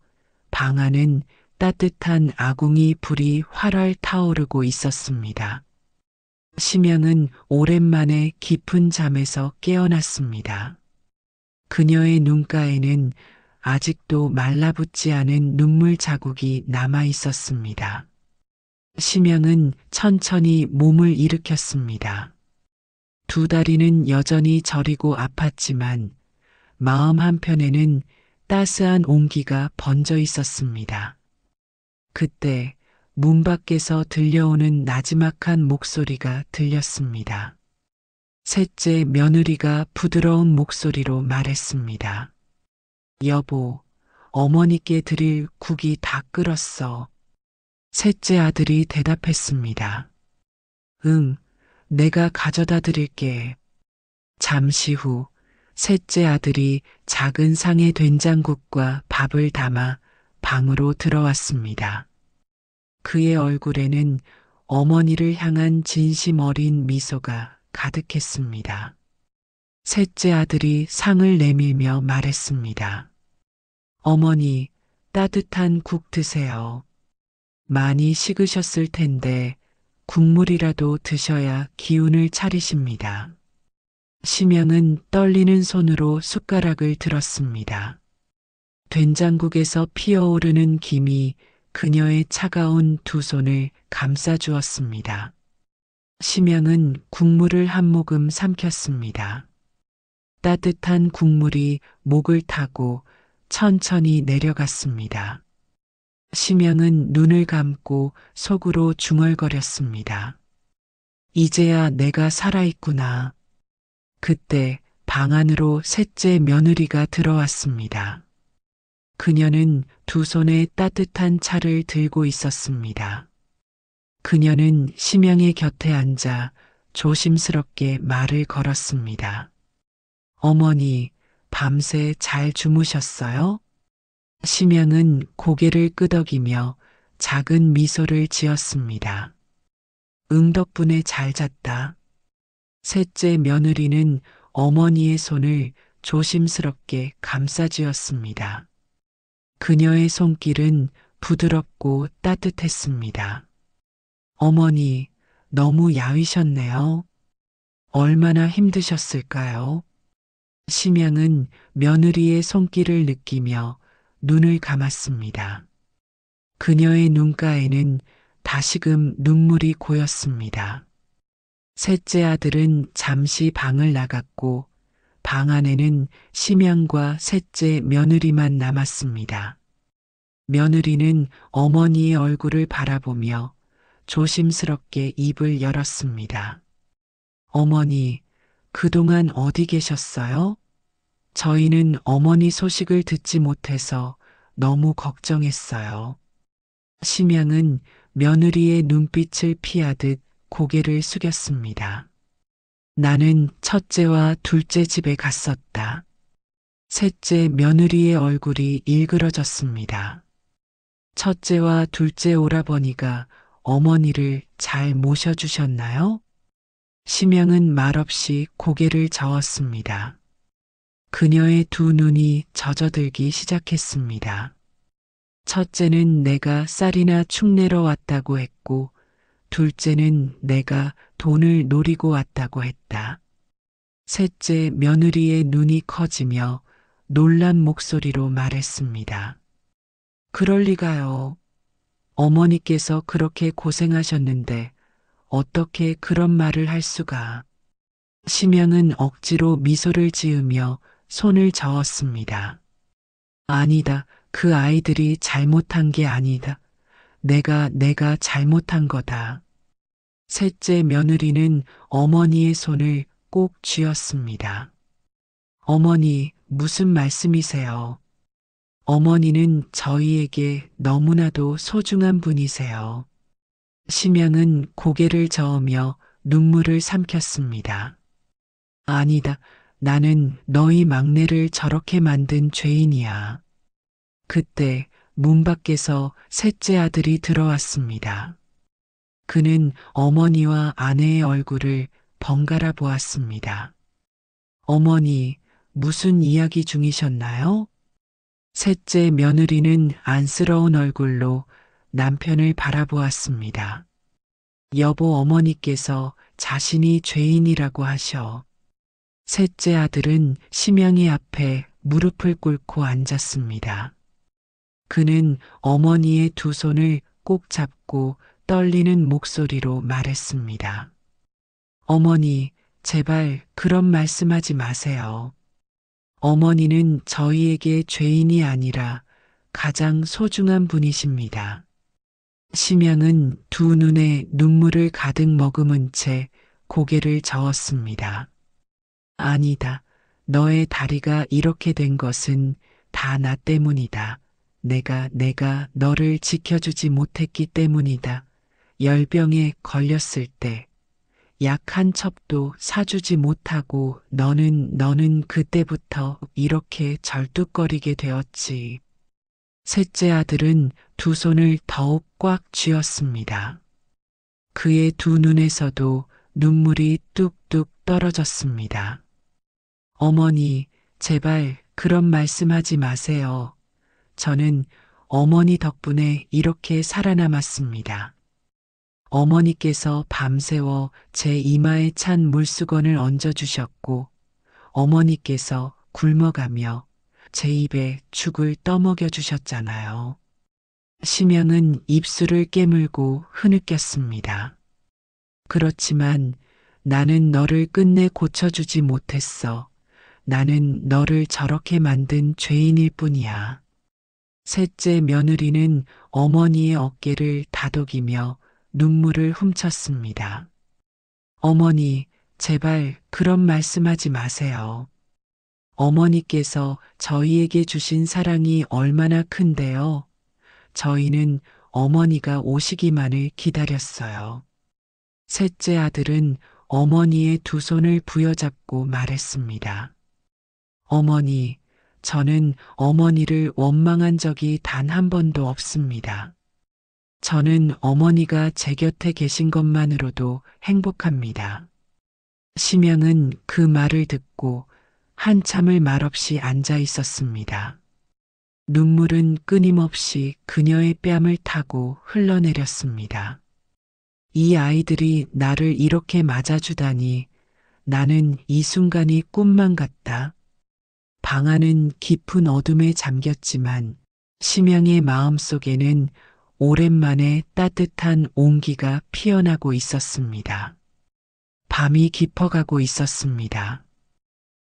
방 안은 따뜻한 아궁이 불이 활활 타오르고 있었습니다. 심양은 오랜만에 깊은 잠에서 깨어났습니다. 그녀의 눈가에는 아직도 말라붙지 않은 눈물 자국이 남아 있었습니다. 심양은 천천히 몸을 일으켰습니다. 두 다리는 여전히 저리고 아팠지만 마음 한편에는 따스한 온기가 번져 있었습니다. 그때 문 밖에서 들려오는 나지막한 목소리가 들렸습니다. 셋째 며느리가 부드러운 목소리로 말했습니다. 여보, 어머니께 드릴 국이 다 끓었어. 셋째 아들이 대답했습니다. 응, 내가 가져다 드릴게. 잠시 후 셋째 아들이 작은 상에 된장국과 밥을 담아 방으로 들어왔습니다. 그의 얼굴에는 어머니를 향한 진심 어린 미소가 가득했습니다. 셋째 아들이 상을 내밀며 말했습니다. 어머니, 따뜻한 국 드세요. 많이 식으셨을 텐데 국물이라도 드셔야 기운을 차리십니다. 심양은 떨리는 손으로 숟가락을 들었습니다. 된장국에서 피어오르는 김이 그녀의 차가운 두 손을 감싸주었습니다. 심양은 국물을 한 모금 삼켰습니다. 따뜻한 국물이 목을 타고 천천히 내려갔습니다. 심양은 눈을 감고 속으로 중얼거렸습니다. 이제야 내가 살아있구나. 그때 방 안으로 셋째 며느리가 들어왔습니다. 그녀는 두 손에 따뜻한 차를 들고 있었습니다. 그녀는 심양의 곁에 앉아 조심스럽게 말을 걸었습니다. 어머니, 밤새 잘 주무셨어요? 심양은 고개를 끄덕이며 작은 미소를 지었습니다. 응, 덕분에 잘 잤다. 셋째 며느리는 어머니의 손을 조심스럽게 감싸쥐었습니다. 그녀의 손길은 부드럽고 따뜻했습니다. 어머니, 너무 야위셨네요. 얼마나 힘드셨을까요? 심양은 며느리의 손길을 느끼며 눈을 감았습니다. 그녀의 눈가에는 다시금 눈물이 고였습니다. 셋째 아들은 잠시 방을 나갔고 방 안에는 심양과 셋째 며느리만 남았습니다. 며느리는 어머니의 얼굴을 바라보며 조심스럽게 입을 열었습니다. 어머니, 그동안 어디 계셨어요? 저희는 어머니 소식을 듣지 못해서 너무 걱정했어요. 심양은 며느리의 눈빛을 피하듯 고개를 숙였습니다. 나는 첫째와 둘째 집에 갔었다. 셋째 며느리의 얼굴이 일그러졌습니다. 첫째와 둘째 오라버니가 어머니를 잘 모셔주셨나요? 심양은 말없이 고개를 저었습니다. 그녀의 두 눈이 젖어들기 시작했습니다. 첫째는 내가 쌀이나 축내러 왔다고 했고, 둘째는 내가 돈을 노리고 왔다고 했다. 셋째 며느리의 눈이 커지며 놀란 목소리로 말했습니다. 그럴 리가요. 어머니께서 그렇게 고생하셨는데 어떻게 그런 말을 할 수가. 심양은 억지로 미소를 지으며 손을 저었습니다. 아니다. 그 아이들이 잘못한 게 아니다. 내가 잘못한 거다. 셋째 며느리는 어머니의 손을 꼭 쥐었습니다. 어머니, 무슨 말씀이세요? 어머니는 저희에게 너무나도 소중한 분이세요. 심양은 고개를 저으며 눈물을 삼켰습니다. 아니다. 나는 너희 막내를 저렇게 만든 죄인이야. 그때 문 밖에서 셋째 아들이 들어왔습니다. 그는 어머니와 아내의 얼굴을 번갈아 보았습니다. 어머니, 무슨 이야기 중이셨나요? 셋째 며느리는 안쓰러운 얼굴로 남편을 바라보았습니다. 여보, 어머니께서 자신이 죄인이라고 하셔. 셋째 아들은 심양이 앞에 무릎을 꿇고 앉았습니다. 그는 어머니의 두 손을 꼭 잡고 떨리는 목소리로 말했습니다. 어머니, 제발 그런 말씀하지 마세요. 어머니는 저희에게 죄인이 아니라 가장 소중한 분이십니다. 심양은 두 눈에 눈물을 가득 머금은 채 고개를 저었습니다. 아니다. 너의 다리가 이렇게 된 것은 다 나 때문이다. 내가 너를 지켜주지 못했기 때문이다. 열병에 걸렸을 때 약 한 첩도 사주지 못하고 너는 그때부터 이렇게 절뚝거리게 되었지. 셋째 아들은 두 손을 더욱 꽉 쥐었습니다. 그의 두 눈에서도 눈물이 뚝뚝 떨어졌습니다. 어머니, 제발 그런 말씀하지 마세요. 저는 어머니 덕분에 이렇게 살아남았습니다. 어머니께서 밤새워 제 이마에 찬 물수건을 얹어주셨고, 어머니께서 굶어가며 제 입에 죽을 떠먹여 주셨잖아요. 심양은 입술을 깨물고 흐느꼈습니다. 그렇지만 나는 너를 끝내 고쳐주지 못했어. 나는 너를 저렇게 만든 죄인일 뿐이야. 셋째 며느리는 어머니의 어깨를 다독이며 눈물을 훔쳤습니다. 어머니, 제발 그런 말씀하지 마세요. 어머니께서 저희에게 주신 사랑이 얼마나 큰데요. 저희는 어머니가 오시기만을 기다렸어요. 셋째 아들은 어머니의 두 손을 부여잡고 말했습니다. 어머니, 저는 어머니를 원망한 적이 단 한 번도 없습니다. 저는 어머니가 제 곁에 계신 것만으로도 행복합니다. 심양은 그 말을 듣고 한참을 말없이 앉아 있었습니다. 눈물은 끊임없이 그녀의 뺨을 타고 흘러내렸습니다. 이 아이들이 나를 이렇게 맞아주다니 나는 이 순간이 꿈만 같다. 방 안은 깊은 어둠에 잠겼지만 심양의 마음속에는 오랜만에 따뜻한 온기가 피어나고 있었습니다. 밤이 깊어가고 있었습니다.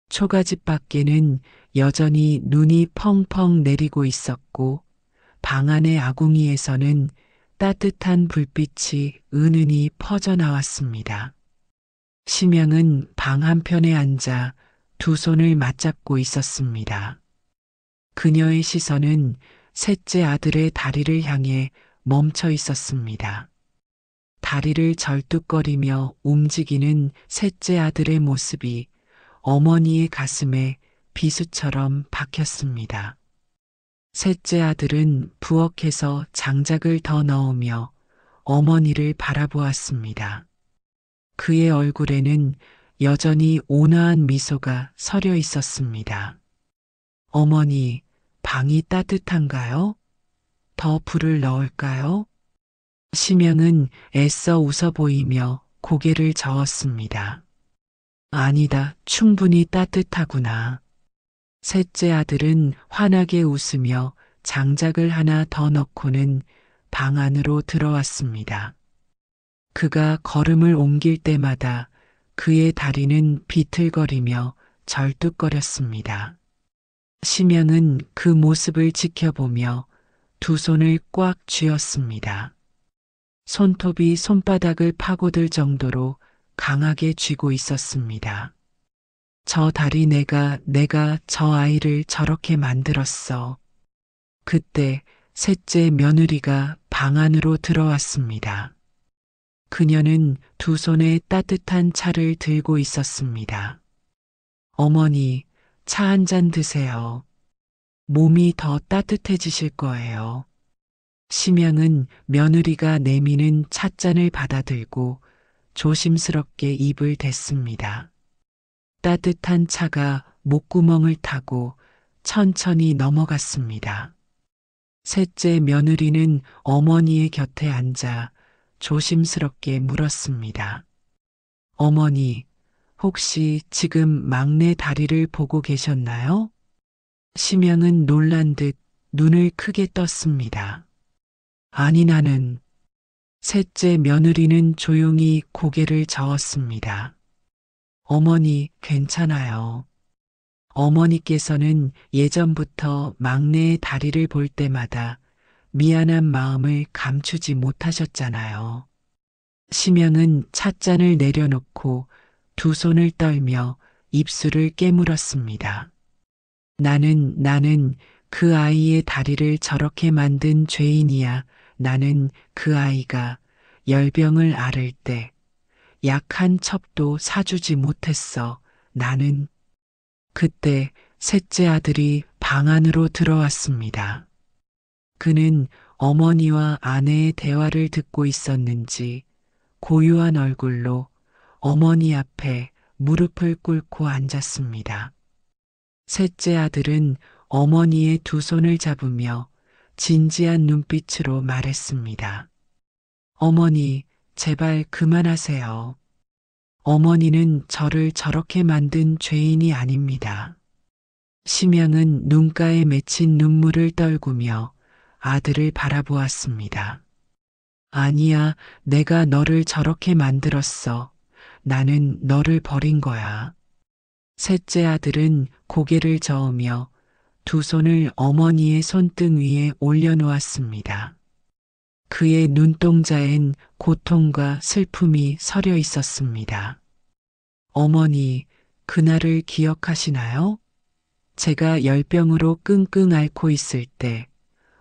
초가집 밖에는 여전히 눈이 펑펑 내리고 있었고 방 안의 아궁이에서는 따뜻한 불빛이 은은히 퍼져나왔습니다. 심양은 방 한편에 앉아 두 손을 맞잡고 있었습니다. 그녀의 시선은 셋째 아들의 다리를 향해 멈춰 있었습니다. 다리를 절뚝거리며 움직이는 셋째 아들의 모습이 어머니의 가슴에 비수처럼 박혔습니다. 셋째 아들은 부엌에서 장작을 더 넣으며 어머니를 바라보았습니다. 그의 얼굴에는 여전히 온화한 미소가 서려 있었습니다. 어머니, 방이 따뜻한가요? 더 불을 넣을까요? 심영은 애써 웃어 보이며 고개를 저었습니다. 아니다, 충분히 따뜻하구나. 셋째 아들은 환하게 웃으며 장작을 하나 더 넣고는 방 안으로 들어왔습니다. 그가 걸음을 옮길 때마다 그의 다리는 비틀거리며 절뚝거렸습니다. 심영은 그 모습을 지켜보며 두 손을 꽉 쥐었습니다. 손톱이 손바닥을 파고들 정도로 강하게 쥐고 있었습니다. 저 다리 내가 저 아이를 저렇게 만들었어. 그때 셋째 며느리가 방 안으로 들어왔습니다. 그녀는 두 손에 따뜻한 차를 들고 있었습니다. 어머니, 차 한 잔 드세요. 몸이 더 따뜻해지실 거예요. 심영은 며느리가 내미는 찻잔을 받아들고 조심스럽게 입을 댔습니다. 따뜻한 차가 목구멍을 타고 천천히 넘어갔습니다. 셋째 며느리는 어머니의 곁에 앉아 조심스럽게 물었습니다. 어머니, 혹시 지금 막내 다리를 보고 계셨나요? 심영은 놀란 듯 눈을 크게 떴습니다. 아니 나는. 셋째 며느리는 조용히 고개를 저었습니다. 어머니, 괜찮아요. 어머니께서는 예전부터 막내의 다리를 볼 때마다 미안한 마음을 감추지 못하셨잖아요. 심영은 찻잔을 내려놓고 두 손을 떨며 입술을 깨물었습니다. 나는 그 아이의 다리를 저렇게 만든 죄인이야. 나는 그 아이가 열병을 앓을 때 약 한 첩도 사주지 못했어. 나는. 그때 셋째 아들이 방 안으로 들어왔습니다. 그는 어머니와 아내의 대화를 듣고 있었는지 고요한 얼굴로 어머니 앞에 무릎을 꿇고 앉았습니다. 셋째 아들은 어머니의 두 손을 잡으며 진지한 눈빛으로 말했습니다. 어머니, 제발 그만하세요. 어머니는 저를 저렇게 만든 죄인이 아닙니다. 심영은 눈가에 맺힌 눈물을 떨구며 아들을 바라보았습니다. 아니야, 내가 너를 저렇게 만들었어. 나는 너를 버린 거야. 셋째 아들은 고개를 저으며 두 손을 어머니의 손등 위에 올려놓았습니다. 그의 눈동자엔 고통과 슬픔이 서려 있었습니다. 어머니, 그날을 기억하시나요? 제가 열병으로 끙끙 앓고 있을 때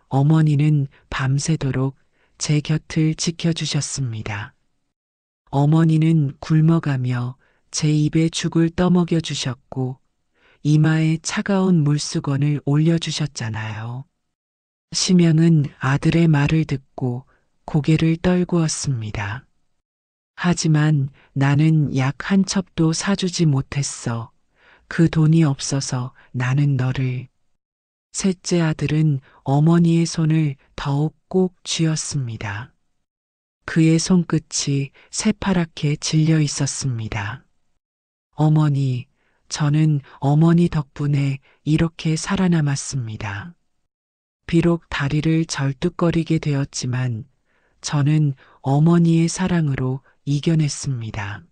어머니는 밤새도록 제 곁을 지켜주셨습니다. 어머니는 굶어가며 제 입에 죽을 떠먹여 주셨고 이마에 차가운 물수건을 올려주셨잖아요. 심영은 아들의 말을 듣고 고개를 떨구었습니다. 하지만 나는 약 한 첩도 사주지 못했어. 그 돈이 없어서 나는 너를. 셋째 아들은 어머니의 손을 더욱 꼭 쥐었습니다. 그의 손끝이 새파랗게 질려 있었습니다. 어머니, 저는 어머니 덕분에 이렇게 살아남았습니다. 비록 다리를 절뚝거리게 되었지만 저는 어머니의 사랑으로 이겨냈습니다.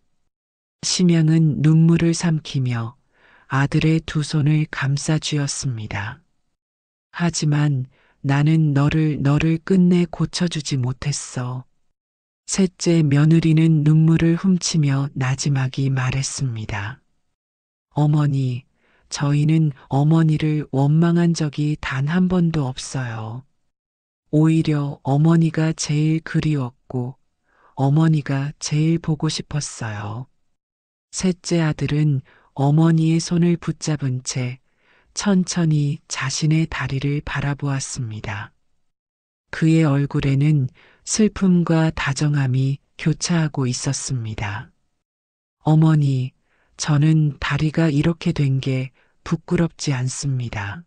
심영은 눈물을 삼키며 아들의 두 손을 감싸 쥐었습니다. 하지만 나는 너를 끝내 고쳐주지 못했어. 셋째 며느리는 눈물을 훔치며 나지막이 말했습니다. 어머니, 저희는 어머니를 원망한 적이 단 한 번도 없어요. 오히려 어머니가 제일 그리웠고 어머니가 제일 보고 싶었어요. 셋째 아들은 어머니의 손을 붙잡은 채 천천히 자신의 다리를 바라보았습니다. 그의 얼굴에는 슬픔과 다정함이 교차하고 있었습니다. 어머니, 저는 다리가 이렇게 된 게 부끄럽지 않습니다.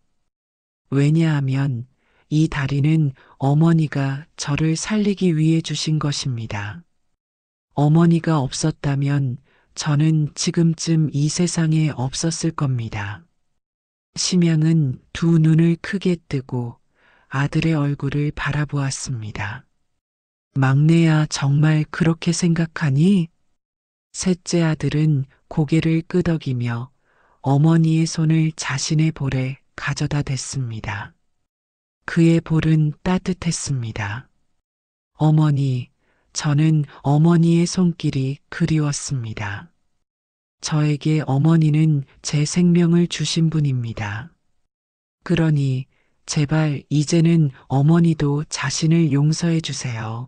왜냐하면 이 다리는 어머니가 저를 살리기 위해 주신 것입니다. 어머니가 없었다면 저는 지금쯤 이 세상에 없었을 겁니다. 심양은 두 눈을 크게 뜨고 아들의 얼굴을 바라보았습니다. 막내야, 정말 그렇게 생각하니? 셋째 아들은 고개를 끄덕이며 어머니의 손을 자신의 볼에 가져다 댔습니다. 그의 볼은 따뜻했습니다. 어머니, 저는 어머니의 손길이 그리웠습니다. 저에게 어머니는 제 생명을 주신 분입니다. 그러니 제발 이제는 어머니도 자신을 용서해 주세요.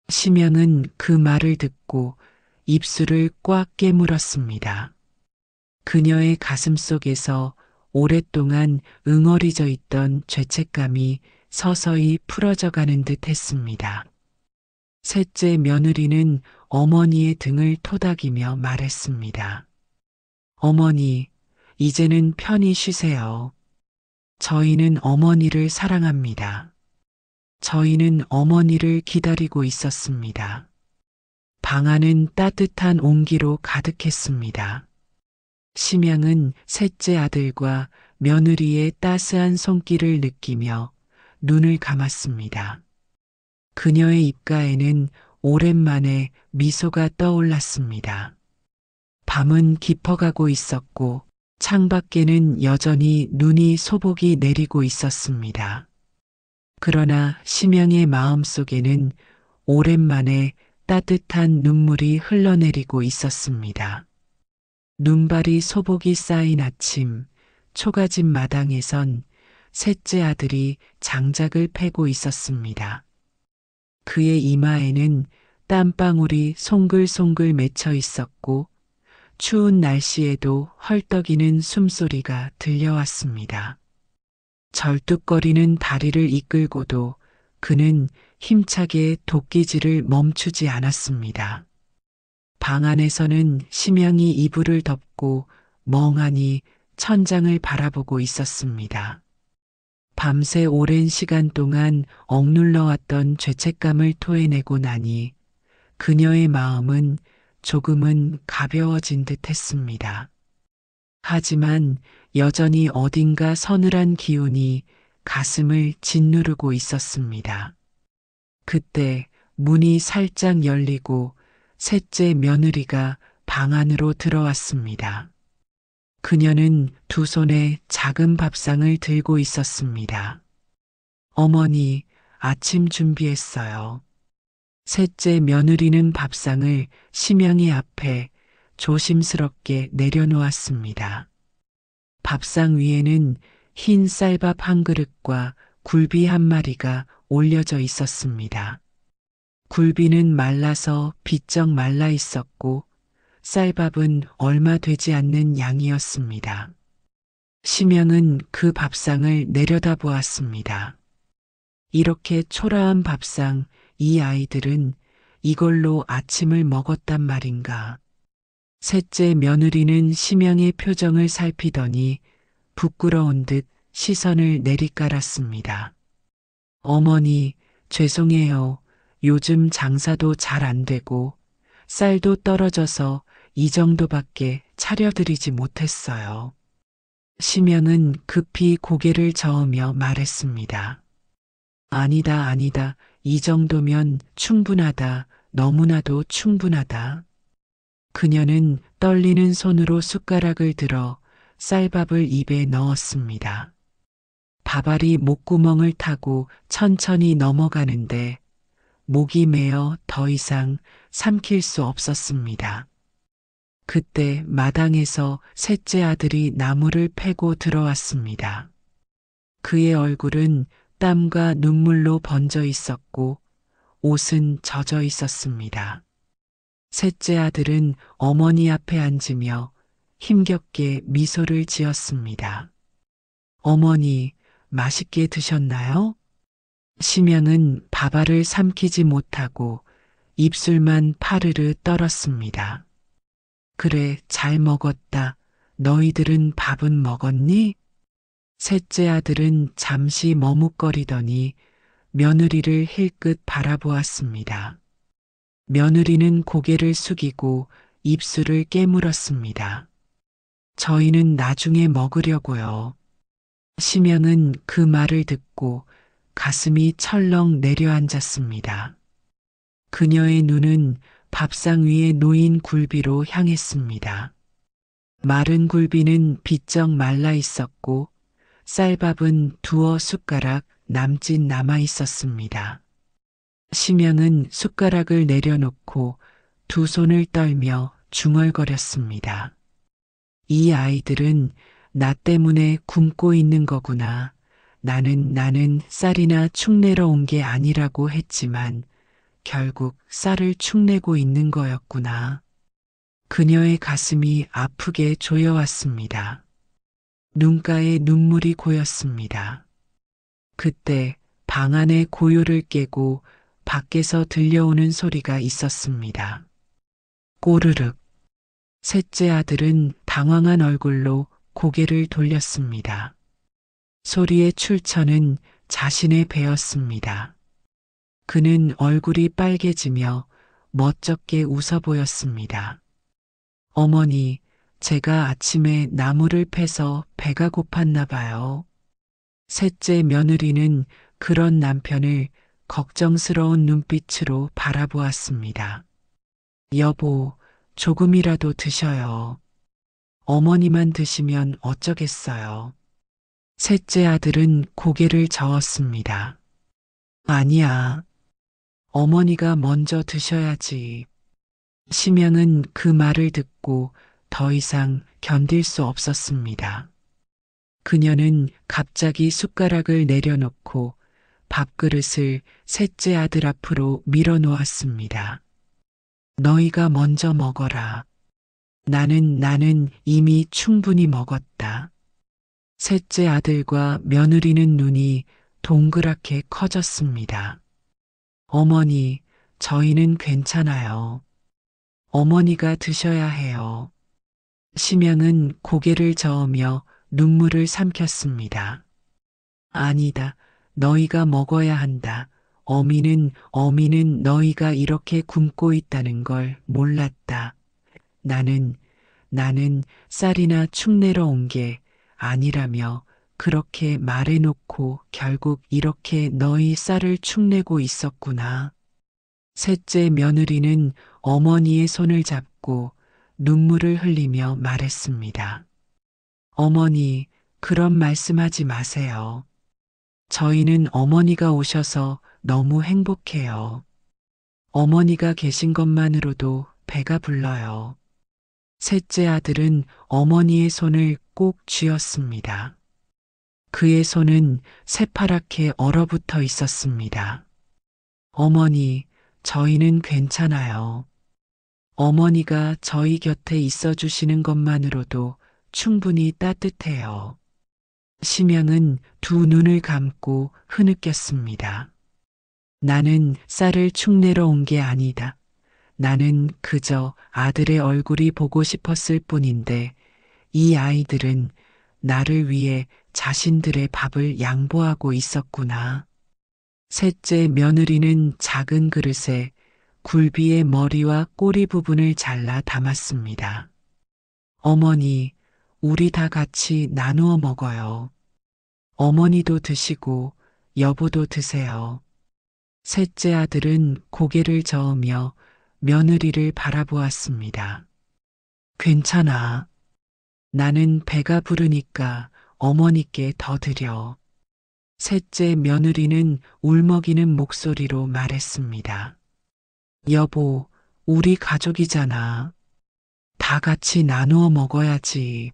심양은 그 말을 듣고 입술을 꽉 깨물었습니다. 그녀의 가슴 속에서 오랫동안 응어리져 있던 죄책감이 서서히 풀어져 가는 듯 했습니다. 셋째 며느리는 어머니의 등을 토닥이며 말했습니다. 어머니, 이제는 편히 쉬세요. 저희는 어머니를 사랑합니다. 저희는 어머니를 기다리고 있었습니다. 방 안은 따뜻한 온기로 가득했습니다. 심양은 셋째 아들과 며느리의 따스한 손길을 느끼며 눈을 감았습니다. 그녀의 입가에는 오랜만에 미소가 떠올랐습니다. 밤은 깊어가고 있었고 창밖에는 여전히 눈이 소복이 내리고 있었습니다. 그러나 심양의 마음속에는 오랜만에 따뜻한 눈물이 흘러내리고 있었습니다. 눈발이 소복이 쌓인 아침, 초가집 마당에선 셋째 아들이 장작을 패고 있었습니다. 그의 이마에는 땀방울이 송글송글 맺혀 있었고 추운 날씨에도 헐떡이는 숨소리가 들려왔습니다. 절뚝거리는 다리를 이끌고도 그는 힘차게 도끼질을 멈추지 않았습니다. 방 안에서는 심양이 이불을 덮고 멍하니 천장을 바라보고 있었습니다. 밤새 오랜 시간 동안 억눌러 왔던 죄책감을 토해내고 나니 그녀의 마음은 조금은 가벼워진 듯 했습니다. 하지만 여전히 어딘가 서늘한 기운이 가슴을 짓누르고 있었습니다. 그때 문이 살짝 열리고 셋째 며느리가 방 안으로 들어왔습니다. 그녀는 두 손에 작은 밥상을 들고 있었습니다. 어머니, 아침 준비했어요. 셋째 며느리는 밥상을 심양이 앞에 조심스럽게 내려놓았습니다. 밥상 위에는 흰 쌀밥 한 그릇과 굴비 한 마리가 올려져 있었습니다. 굴비는 말라서 비쩍 말라 있었고 쌀밥은 얼마 되지 않는 양이었습니다. 심양은 그 밥상을 내려다보았습니다. 이렇게 초라한 밥상, 이 아이들은 이걸로 아침을 먹었단 말인가. 셋째 며느리는 심양의 표정을 살피더니 부끄러운 듯 시선을 내리깔았습니다. 어머니, 죄송해요. 요즘 장사도 잘 안 되고 쌀도 떨어져서 이 정도밖에 차려드리지 못했어요. 심양은 급히 고개를 저으며 말했습니다. 아니다, 아니다. 이 정도면 충분하다. 너무나도 충분하다. 그녀는 떨리는 손으로 숟가락을 들어 쌀밥을 입에 넣었습니다. 밥알이 목구멍을 타고 천천히 넘어가는데 목이 메어 더 이상 삼킬 수 없었습니다. 그때 마당에서 셋째 아들이 나무를 패고 들어왔습니다. 그의 얼굴은 땀과 눈물로 번져 있었고 옷은 젖어 있었습니다. 셋째 아들은 어머니 앞에 앉으며 힘겹게 미소를 지었습니다. 어머니, 맛있게 드셨나요? 심양은 밥알을 삼키지 못하고 입술만 파르르 떨었습니다. 그래, 잘 먹었다. 너희들은 밥은 먹었니? 셋째 아들은 잠시 머뭇거리더니 며느리를 힐끗 바라보았습니다. 며느리는 고개를 숙이고 입술을 깨물었습니다. 저희는 나중에 먹으려고요. 심영은 그 말을 듣고 가슴이 철렁 내려앉았습니다. 그녀의 눈은 밥상 위에 놓인 굴비로 향했습니다. 마른 굴비는 비쩍 말라 있었고 쌀밥은 두어 숟가락 남짓 남아 있었습니다. 심영은 숟가락을 내려놓고 두 손을 떨며 중얼거렸습니다. 이 아이들은 나 때문에 굶고 있는 거구나. 나는 쌀이나 축내러 온 게 아니라고 했지만 결국 쌀을 축내고 있는 거였구나. 그녀의 가슴이 아프게 조여왔습니다. 눈가에 눈물이 고였습니다. 그때 방 안의 고요를 깨고 밖에서 들려오는 소리가 있었습니다. 꼬르륵. 셋째 아들은 당황한 얼굴로 고개를 돌렸습니다. 소리의 출처는 자신의 배였습니다. 그는 얼굴이 빨개지며 멋쩍게 웃어 보였습니다. 어머니, 제가 아침에 나무를 패서 배가 고팠나 봐요. 셋째 며느리는 그런 남편을 걱정스러운 눈빛으로 바라보았습니다. 여보, 조금이라도 드셔요. 어머니만 드시면 어쩌겠어요. 셋째 아들은 고개를 저었습니다. 아니야. 어머니가 먼저 드셔야지. 심영은 그 말을 듣고 더 이상 견딜 수 없었습니다. 그녀는 갑자기 숟가락을 내려놓고 밥그릇을 셋째 아들 앞으로 밀어 놓았습니다. 너희가 먼저 먹어라. 나는 이미 충분히 먹었다. 셋째 아들과 며느리는 눈이 동그랗게 커졌습니다. 어머니, 저희는 괜찮아요. 어머니가 드셔야 해요. 심영은 고개를 저으며 눈물을 삼켰습니다. 아니다. 너희가 먹어야 한다. 어미는 너희가 이렇게 굶고 있다는 걸 몰랐다. 나는 쌀이나 축내러 온 게 아니라며 그렇게 말해놓고 결국 이렇게 너희 쌀을 축내고 있었구나. 셋째 며느리는 어머니의 손을 잡고 눈물을 흘리며 말했습니다. 어머니, 그런 말씀하지 마세요. 저희는 어머니가 오셔서 너무 행복해요. 어머니가 계신 것만으로도 배가 불러요. 셋째 아들은 어머니의 손을 꼭 쥐었습니다. 그의 손은 새파랗게 얼어붙어 있었습니다. 어머니, 저희는 괜찮아요. 어머니가 저희 곁에 있어 주시는 것만으로도 충분히 따뜻해요. 심영은 두 눈을 감고 흐느꼈습니다. 나는 쌀을 축내러 온 게 아니다. 나는 그저 아들의 얼굴이 보고 싶었을 뿐인데 이 아이들은 나를 위해 자신들의 밥을 양보하고 있었구나. 셋째 며느리는 작은 그릇에 굴비의 머리와 꼬리 부분을 잘라 담았습니다. 어머니, 우리 다 같이 나누어 먹어요. 어머니도 드시고 여보도 드세요. 셋째 아들은 고개를 저으며 며느리를 바라보았습니다. 괜찮아. 나는 배가 부르니까 어머니께 더 드려. 셋째 며느리는 울먹이는 목소리로 말했습니다. 여보, 우리 가족이잖아. 다 같이 나누어 먹어야지.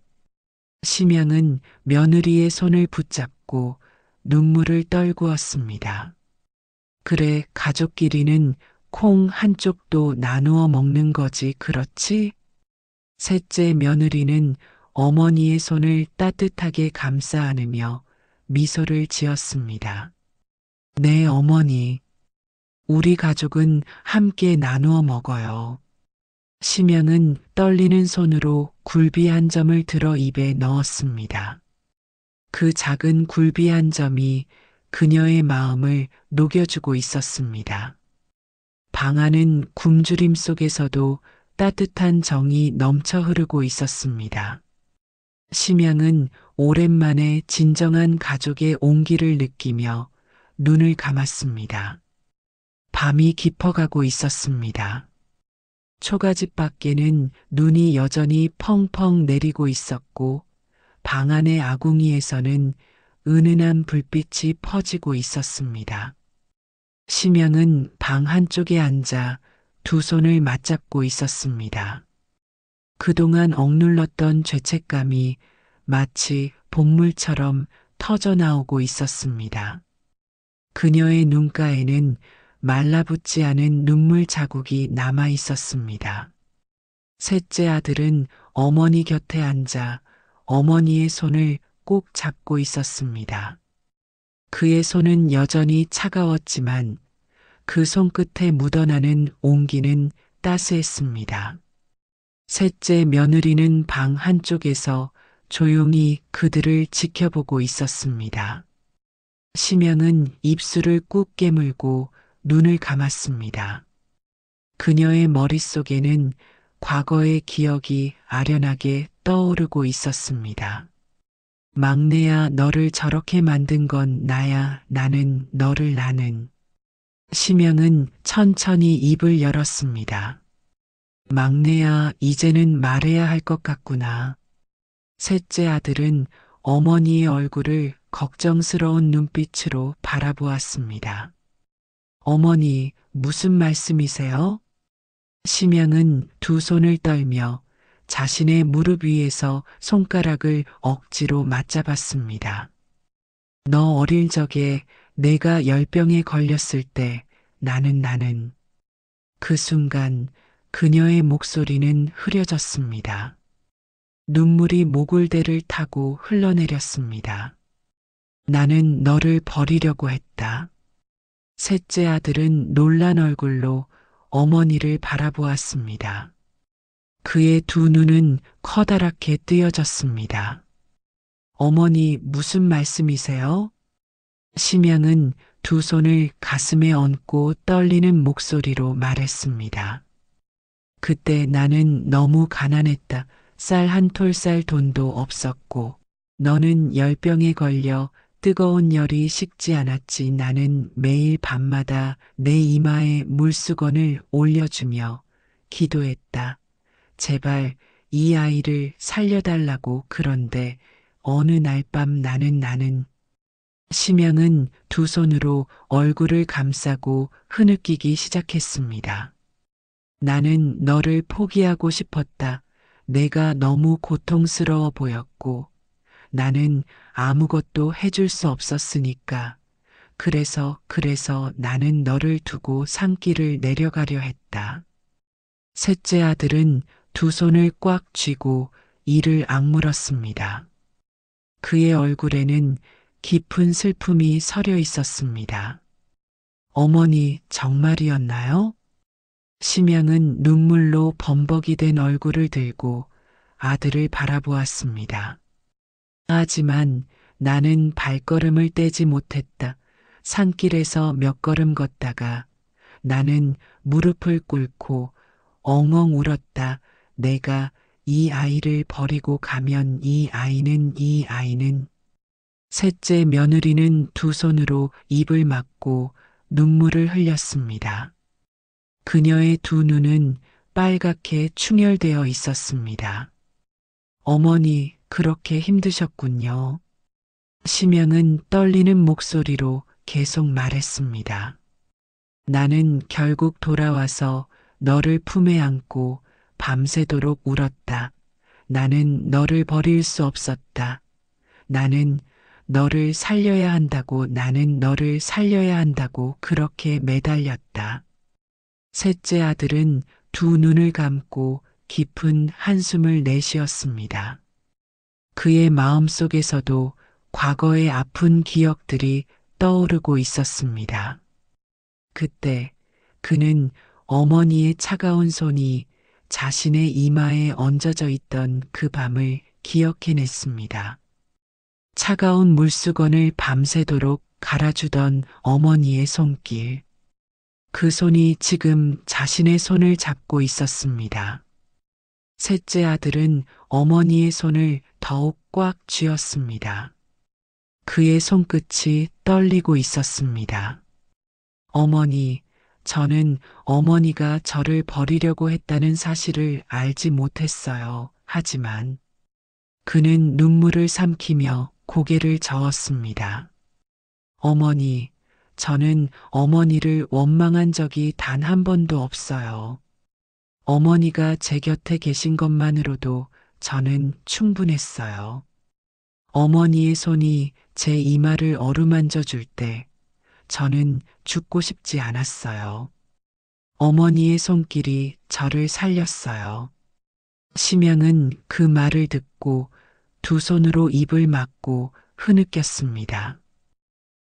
심영은 며느리의 손을 붙잡고 눈물을 떨구었습니다. 그래, 가족끼리는 콩 한쪽도 나누어 먹는 거지, 그렇지? 셋째 며느리는 어머니의 손을 따뜻하게 감싸 안으며 미소를 지었습니다. 네, 어머니. 우리 가족은 함께 나누어 먹어요. 심영은 떨리는 손으로 굴비 한 점을 들어 입에 넣었습니다. 그 작은 굴비 한 점이 그녀의 마음을 녹여주고 있었습니다. 방 안은 굶주림 속에서도 따뜻한 정이 넘쳐 흐르고 있었습니다. 심양은 오랜만에 진정한 가족의 온기를 느끼며 눈을 감았습니다. 밤이 깊어가고 있었습니다. 초가집 밖에는 눈이 여전히 펑펑 내리고 있었고 방 안의 아궁이에서는 은은한 불빛이 퍼지고 있었습니다. 심양은 방 한쪽에 앉아 두 손을 맞잡고 있었습니다. 그동안 억눌렀던 죄책감이 마치 복물처럼 터져나오고 있었습니다. 그녀의 눈가에는 말라붙지 않은 눈물 자국이 남아 있었습니다. 셋째 아들은 어머니 곁에 앉아 어머니의 손을 꼭 잡고 있었습니다. 그의 손은 여전히 차가웠지만 그 손끝에 묻어나는 온기는 따스했습니다. 셋째 며느리는 방 한쪽에서 조용히 그들을 지켜보고 있었습니다. 심영은 입술을 꾹 깨물고 눈을 감았습니다. 그녀의 머릿속에는 과거의 기억이 아련하게 떠오르고 있었습니다. 막내야, 너를 저렇게 만든 건 나야. 나는. 심영은 천천히 입을 열었습니다. 막내야, 이제는 말해야 할 것 같구나. 셋째 아들은 어머니의 얼굴을 걱정스러운 눈빛으로 바라보았습니다. 어머니, 무슨 말씀이세요? 심양은 두 손을 떨며 자신의 무릎 위에서 손가락을 억지로 맞잡았습니다. 너 어릴 적에 내가 열병에 걸렸을 때 나는. 그 순간 그녀의 목소리는 흐려졌습니다. 눈물이 목울대를 타고 흘러내렸습니다. 나는 너를 버리려고 했다. 셋째 아들은 놀란 얼굴로 어머니를 바라보았습니다. 그의 두 눈은 커다랗게 뜨여졌습니다. 어머니, 무슨 말씀이세요? 심양은 두 손을 가슴에 얹고 떨리는 목소리로 말했습니다. 그때 나는 너무 가난했다. 쌀 한 톨 쌀 돈도 없었고, 너는 열병에 걸려 뜨거운 열이 식지 않았지. 나는 매일 밤마다 내 이마에 물수건을 올려주며 기도했다. 제발 이 아이를 살려달라고. 그런데 어느 날 밤 나는 심양은 두 손으로 얼굴을 감싸고 흐느끼기 시작했습니다. 나는 너를 포기하고 싶었다. 내가 너무 고통스러워 보였고, 나는 아무것도 해줄 수 없었으니까. 그래서 나는 너를 두고 산길을 내려가려 했다. 셋째 아들은 두 손을 꽉 쥐고 이를 악물었습니다. 그의 얼굴에는 깊은 슬픔이 서려 있었습니다. 어머니, 정말이었나요? 심양은 눈물로 범벅이 된 얼굴을 들고 아들을 바라보았습니다. 하지만 나는 발걸음을 떼지 못했다. 산길에서 몇 걸음 걷다가 나는 무릎을 꿇고 엉엉 울었다. 내가 이 아이를 버리고 가면 이 아이는 셋째 며느리는 두 손으로 입을 막고 눈물을 흘렸습니다. 그녀의 두 눈은 빨갛게 충혈되어 있었습니다. 어머니, 그렇게 힘드셨군요. 심양은 떨리는 목소리로 계속 말했습니다. 나는 결국 돌아와서 너를 품에 안고 밤새도록 울었다. 나는 너를 버릴 수 없었다. 나는 너를 살려야 한다고. 나는 너를 살려야 한다고 그렇게 매달렸다. 셋째 아들은 두 눈을 감고 깊은 한숨을 내쉬었습니다. 그의 마음속에서도 과거의 아픈 기억들이 떠오르고 있었습니다. 그때 그는 어머니의 차가운 손이 자신의 이마에 얹어져 있던 그 밤을 기억해냈습니다. 차가운 물수건을 밤새도록 갈아주던 어머니의 손길. 그 손이 지금 자신의 손을 잡고 있었습니다. 셋째 아들은 어머니의 손을 더욱 꽉 쥐었습니다. 그의 손끝이 떨리고 있었습니다. 어머니, 저는 어머니가 저를 버리려고 했다는 사실을 알지 못했어요. 하지만 그는 눈물을 삼키며 고개를 저었습니다. 어머니, 저는 어머니를 원망한 적이 단 한 번도 없어요. 어머니가 제 곁에 계신 것만으로도 저는 충분했어요. 어머니의 손이 제 이마를 어루만져 줄 때 저는 죽고 싶지 않았어요. 어머니의 손길이 저를 살렸어요. 심양은 그 말을 듣고 두 손으로 입을 막고 흐느꼈습니다.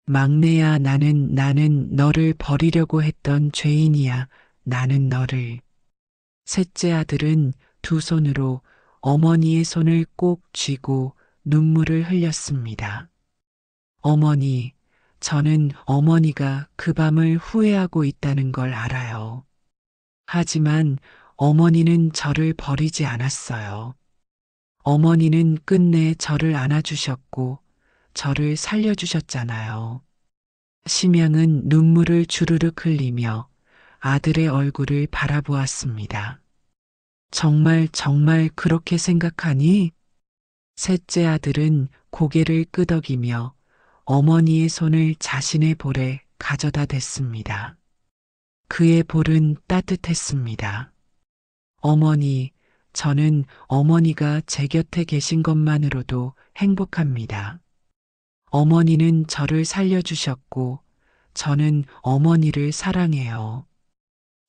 막내야, 나는 너를 버리려고 했던 죄인이야. 나는 너를. 셋째 아들은 두 손으로 어머니의 손을 꼭 쥐고 눈물을 흘렸습니다. 어머니, 저는 어머니가 그 밤을 후회하고 있다는 걸 알아요. 하지만 어머니는 저를 버리지 않았어요. 어머니는 끝내 저를 안아주셨고 저를 살려주셨잖아요. 심양은 눈물을 주르륵 흘리며 아들의 얼굴을 바라보았습니다. 정말 그렇게 생각하니? 셋째 아들은 고개를 끄덕이며 어머니의 손을 자신의 볼에 가져다 댔습니다. 그의 볼은 따뜻했습니다. 어머니, 저는 어머니가 제 곁에 계신 것만으로도 행복합니다. 어머니는 저를 살려주셨고, 저는 어머니를 사랑해요.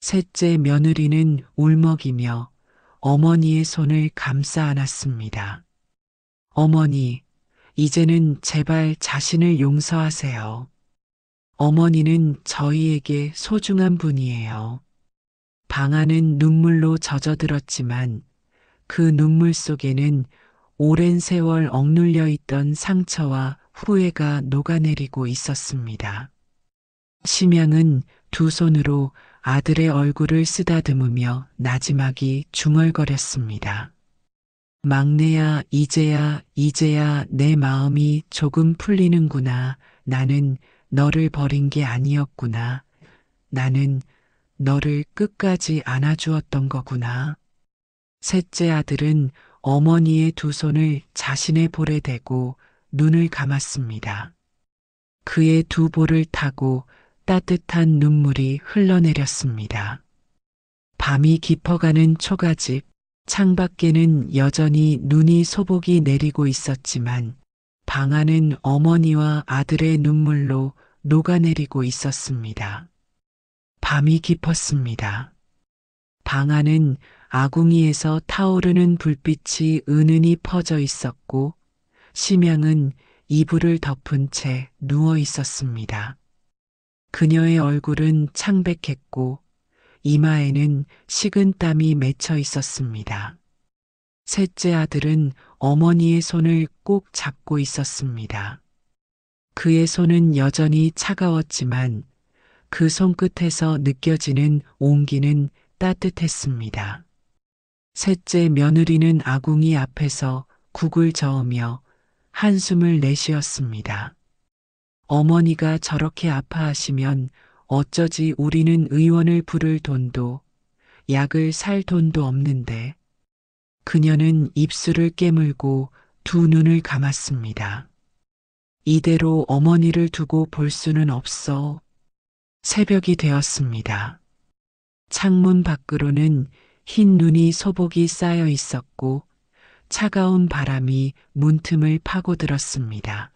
셋째 며느리는 울먹이며 어머니의 손을 감싸 안았습니다. 어머니, 이제는 제발 자신을 용서하세요. 어머니는 저희에게 소중한 분이에요. 방아는 눈물로 젖어들었지만 그 눈물 속에는 오랜 세월 억눌려 있던 상처와 후회가 녹아내리고 있었습니다. 심양은 두 손으로 아들의 얼굴을 쓰다듬으며 나지막이 중얼거렸습니다. 막내야, 이제야 내 마음이 조금 풀리는구나. 나는 너를 버린 게 아니었구나. 나는 너를 끝까지 안아주었던 거구나. 셋째 아들은 어머니의 두 손을 자신의 볼에 대고 눈을 감았습니다. 그의 두 볼을 타고 따뜻한 눈물이 흘러내렸습니다. 밤이 깊어가는 초가집, 창밖에는 여전히 눈이 소복이 내리고 있었지만 방 안은 어머니와 아들의 눈물로 녹아내리고 있었습니다. 밤이 깊었습니다. 방 안은 아궁이에서 타오르는 불빛이 은은히 퍼져 있었고 심양은 이불을 덮은 채 누워 있었습니다. 그녀의 얼굴은 창백했고 이마에는 식은 땀이 맺혀 있었습니다. 셋째 아들은 어머니의 손을 꼭 잡고 있었습니다. 그의 손은 여전히 차가웠지만 그 손끝에서 느껴지는 온기는 따뜻했습니다. 셋째 며느리는 아궁이 앞에서 국을 저으며 한숨을 내쉬었습니다. 어머니가 저렇게 아파하시면 어쩌지 우리는 의원을 부를 돈도 약을 살 돈도 없는데. 그녀는 입술을 깨물고 두 눈을 감았습니다. 이대로 어머니를 두고 볼 수는 없어. 새벽이 되었습니다. 창문 밖으로는 흰 눈이 소복이 쌓여 있었고 차가운 바람이 문틈을 파고들었습니다.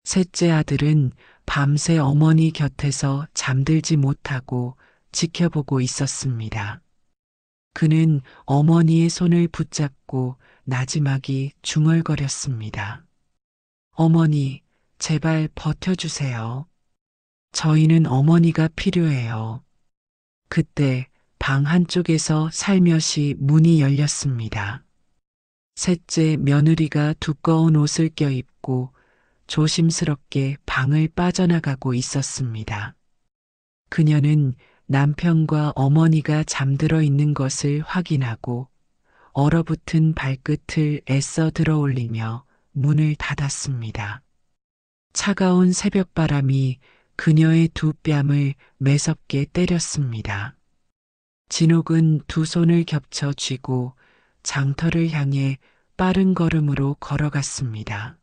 셋째 아들은 밤새 어머니 곁에서 잠들지 못하고 지켜보고 있었습니다. 그는 어머니의 손을 붙잡고 나지막이 중얼거렸습니다. 어머니, 제발 버텨주세요. 저희는 어머니가 필요해요. 그때 방 한쪽에서 살며시 문이 열렸습니다. 셋째 며느리가 두꺼운 옷을 껴입고 조심스럽게 방을 빠져나가고 있었습니다. 그녀는 남편과 어머니가 잠들어 있는 것을 확인하고 얼어붙은 발끝을 애써 들어 올리며 문을 닫았습니다. 차가운 새벽바람이 그녀의 두 뺨을 매섭게 때렸습니다. 진옥은 두 손을 겹쳐 쥐고 장터를 향해 빠른 걸음으로 걸어갔습니다.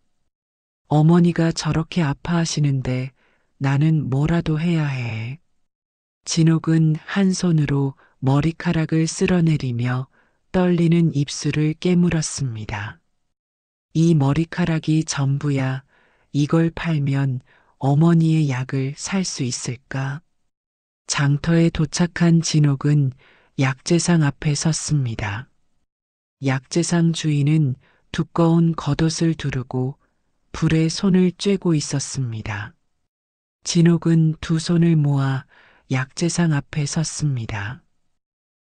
어머니가 저렇게 아파하시는데 나는 뭐라도 해야 해. 진옥은 한 손으로 머리카락을 쓸어내리며 떨리는 입술을 깨물었습니다. 이 머리카락이 전부야. 이걸 팔면 어머니의 약을 살 수 있을까? 장터에 도착한 진옥은 약재상 앞에 섰습니다. 약재상 주인은 두꺼운 겉옷을 두르고 불에 손을 쬐고 있었습니다. 진옥은 두 손을 모아 약재상 앞에 섰습니다.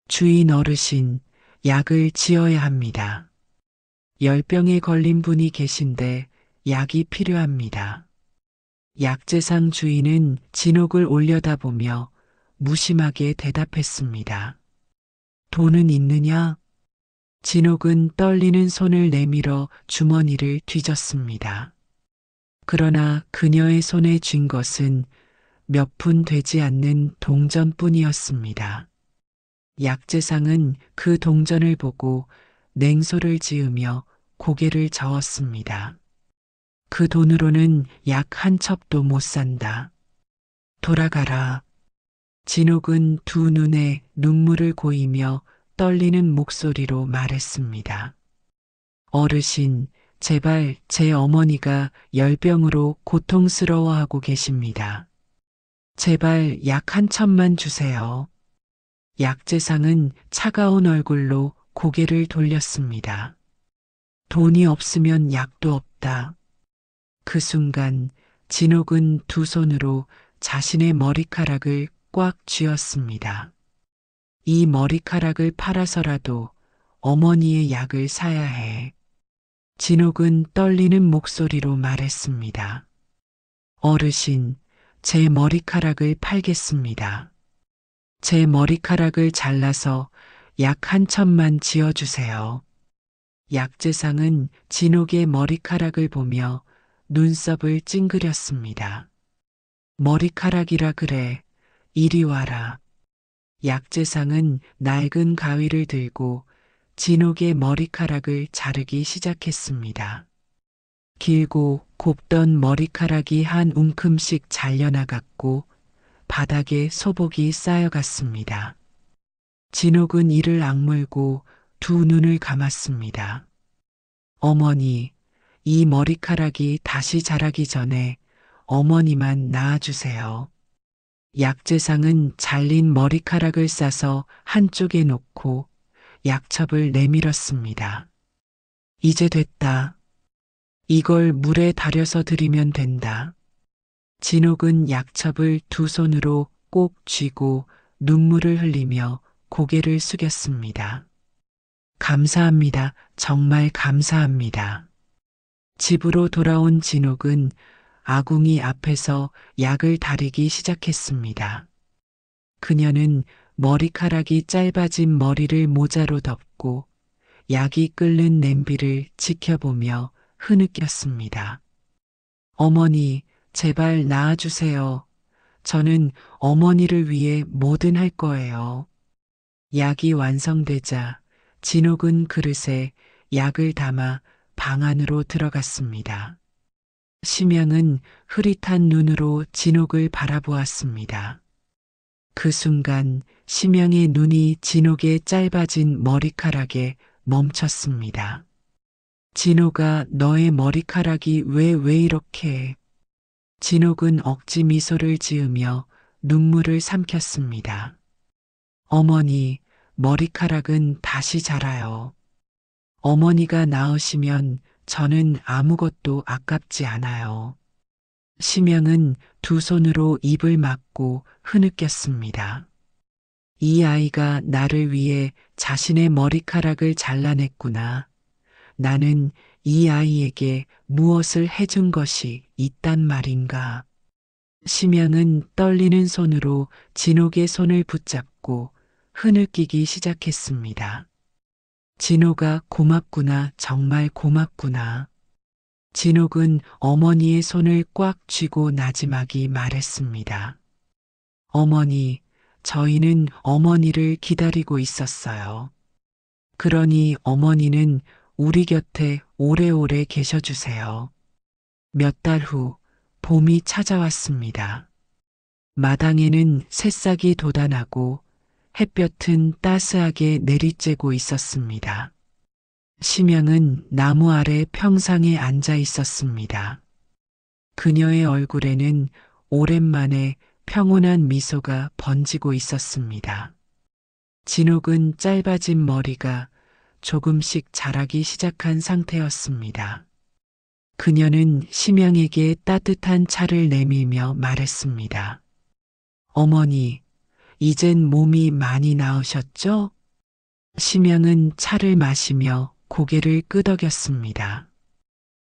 주인 어르신, 약을 지어야 합니다. 열병에 걸린 분이 계신데 약이 필요합니다. 약재상 주인은 진옥을 올려다보며 무심하게 대답했습니다. 돈은 있느냐? 진옥은 떨리는 손을 내밀어 주머니를 뒤졌습니다. 그러나 그녀의 손에 쥔 것은 몇 푼 되지 않는 동전뿐이었습니다. 약재상은 그 동전을 보고 냉소를 지으며 고개를 저었습니다. 그 돈으로는 약 한 첩도 못 산다. 돌아가라. 진옥은 두 눈에 눈물을 고이며 떨리는 목소리로 말했습니다. 어르신, 제발 제 어머니가 열병으로 고통스러워하고 계십니다. 제발 약 한 첩만 주세요. 약재상은 차가운 얼굴로 고개를 돌렸습니다. 돈이 없으면 약도 없다. 그 순간 진옥은 두 손으로 자신의 머리카락을 꽉 쥐었습니다. 이 머리카락을 팔아서라도 어머니의 약을 사야 해. 진옥은 떨리는 목소리로 말했습니다. 어르신, 제 머리카락을 팔겠습니다. 제 머리카락을 잘라서 약 한 첩만 지어주세요. 약재상은 진옥의 머리카락을 보며 눈썹을 찡그렸습니다. 머리카락이라 그래. 이리 와라. 약재상은 낡은 가위를 들고 진옥의 머리카락을 자르기 시작했습니다. 길고 곱던 머리카락이 한 움큼씩 잘려나갔고 바닥에 소복이 쌓여갔습니다. 진옥은 이를 악물고 두 눈을 감았습니다. 어머니, 이 머리카락이 다시 자라기 전에 어머니만 낳아주세요. 약재상은 잘린 머리카락을 싸서 한쪽에 놓고 약첩을 내밀었습니다. 이제 됐다. 이걸 물에 달여서 드리면 된다. 진옥은 약첩을 두 손으로 꼭 쥐고 눈물을 흘리며 고개를 숙였습니다. 감사합니다. 정말 감사합니다. 집으로 돌아온 진옥은 아궁이 앞에서 약을 다리기 시작했습니다. 그녀는 머리카락이 짧아진 머리를 모자로 덮고 약이 끓는 냄비를 지켜보며 흐느꼈습니다. 어머니, 제발 낳아주세요. 저는 어머니를 위해 뭐든 할 거예요. 약이 완성되자 진옥은 그릇에 약을 담아 방 안으로 들어갔습니다. 심양은 흐릿한 눈으로 진옥을 바라보았습니다. 그 순간 심양의 눈이 진옥의 짧아진 머리카락에 멈췄습니다. 진옥아, 너의 머리카락이 왜 이렇게... 진옥은 억지 미소를 지으며 눈물을 삼켰습니다. 어머니, 머리카락은 다시 자라요. 어머니가 낳으시면 저는 아무것도 아깝지 않아요. 심양은 두 손으로 입을 막고 흐느꼈습니다. 이 아이가 나를 위해 자신의 머리카락을 잘라냈구나. 나는 이 아이에게 무엇을 해준 것이 있단 말인가. 심양은 떨리는 손으로 진옥의 손을 붙잡고 흐느끼기 시작했습니다. 진옥아, 고맙구나. 정말 고맙구나. 진옥은 어머니의 손을 꽉 쥐고 나지막이 말했습니다. 어머니, 저희는 어머니를 기다리고 있었어요. 그러니 어머니는 우리 곁에 오래오래 계셔주세요. 몇 달 후 봄이 찾아왔습니다. 마당에는 새싹이 돋아나고 햇볕은 따스하게 내리쬐고 있었습니다. 심양은 나무 아래 평상에 앉아 있었습니다. 그녀의 얼굴에는 오랜만에 평온한 미소가 번지고 있었습니다. 진옥은 짧아진 머리가 조금씩 자라기 시작한 상태였습니다. 그녀는 심양에게 따뜻한 차를 내밀며 말했습니다. 어머니, 이젠 몸이 많이 나으셨죠? 심양은 차를 마시며 고개를 끄덕였습니다.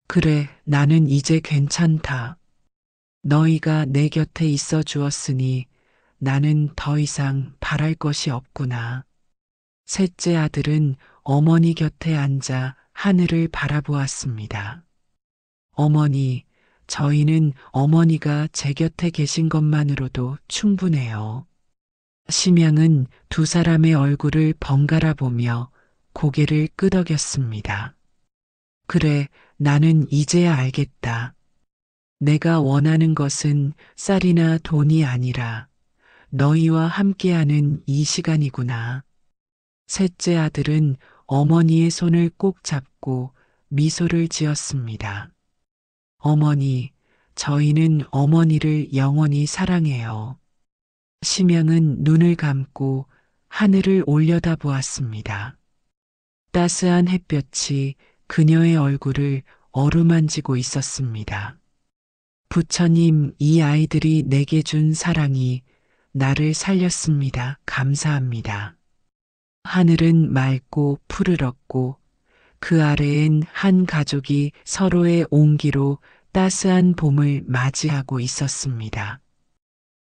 그래, 나는 이제 괜찮다. 너희가 내 곁에 있어 주었으니 나는 더 이상 바랄 것이 없구나. 셋째 아들은 어머니 곁에 앉아 하늘을 바라보았습니다. 어머니, 저희는 어머니가 제 곁에 계신 것만으로도 충분해요. 심양은 두 사람의 얼굴을 번갈아 보며 고개를 끄덕였습니다. 그래, 나는 이제야 알겠다. 내가 원하는 것은 쌀이나 돈이 아니라 너희와 함께하는 이 시간이구나. 셋째 아들은 어머니의 손을 꼭 잡고 미소를 지었습니다. 어머니, 저희는 어머니를 영원히 사랑해요. 심양은 눈을 감고 하늘을 올려다보았습니다. 따스한 햇볕이 그녀의 얼굴을 어루만지고 있었습니다. 부처님, 이 아이들이 내게 준 사랑이 나를 살렸습니다. 감사합니다. 하늘은 맑고 푸르렀고 그 아래엔 한 가족이 서로의 온기로 따스한 봄을 맞이하고 있었습니다.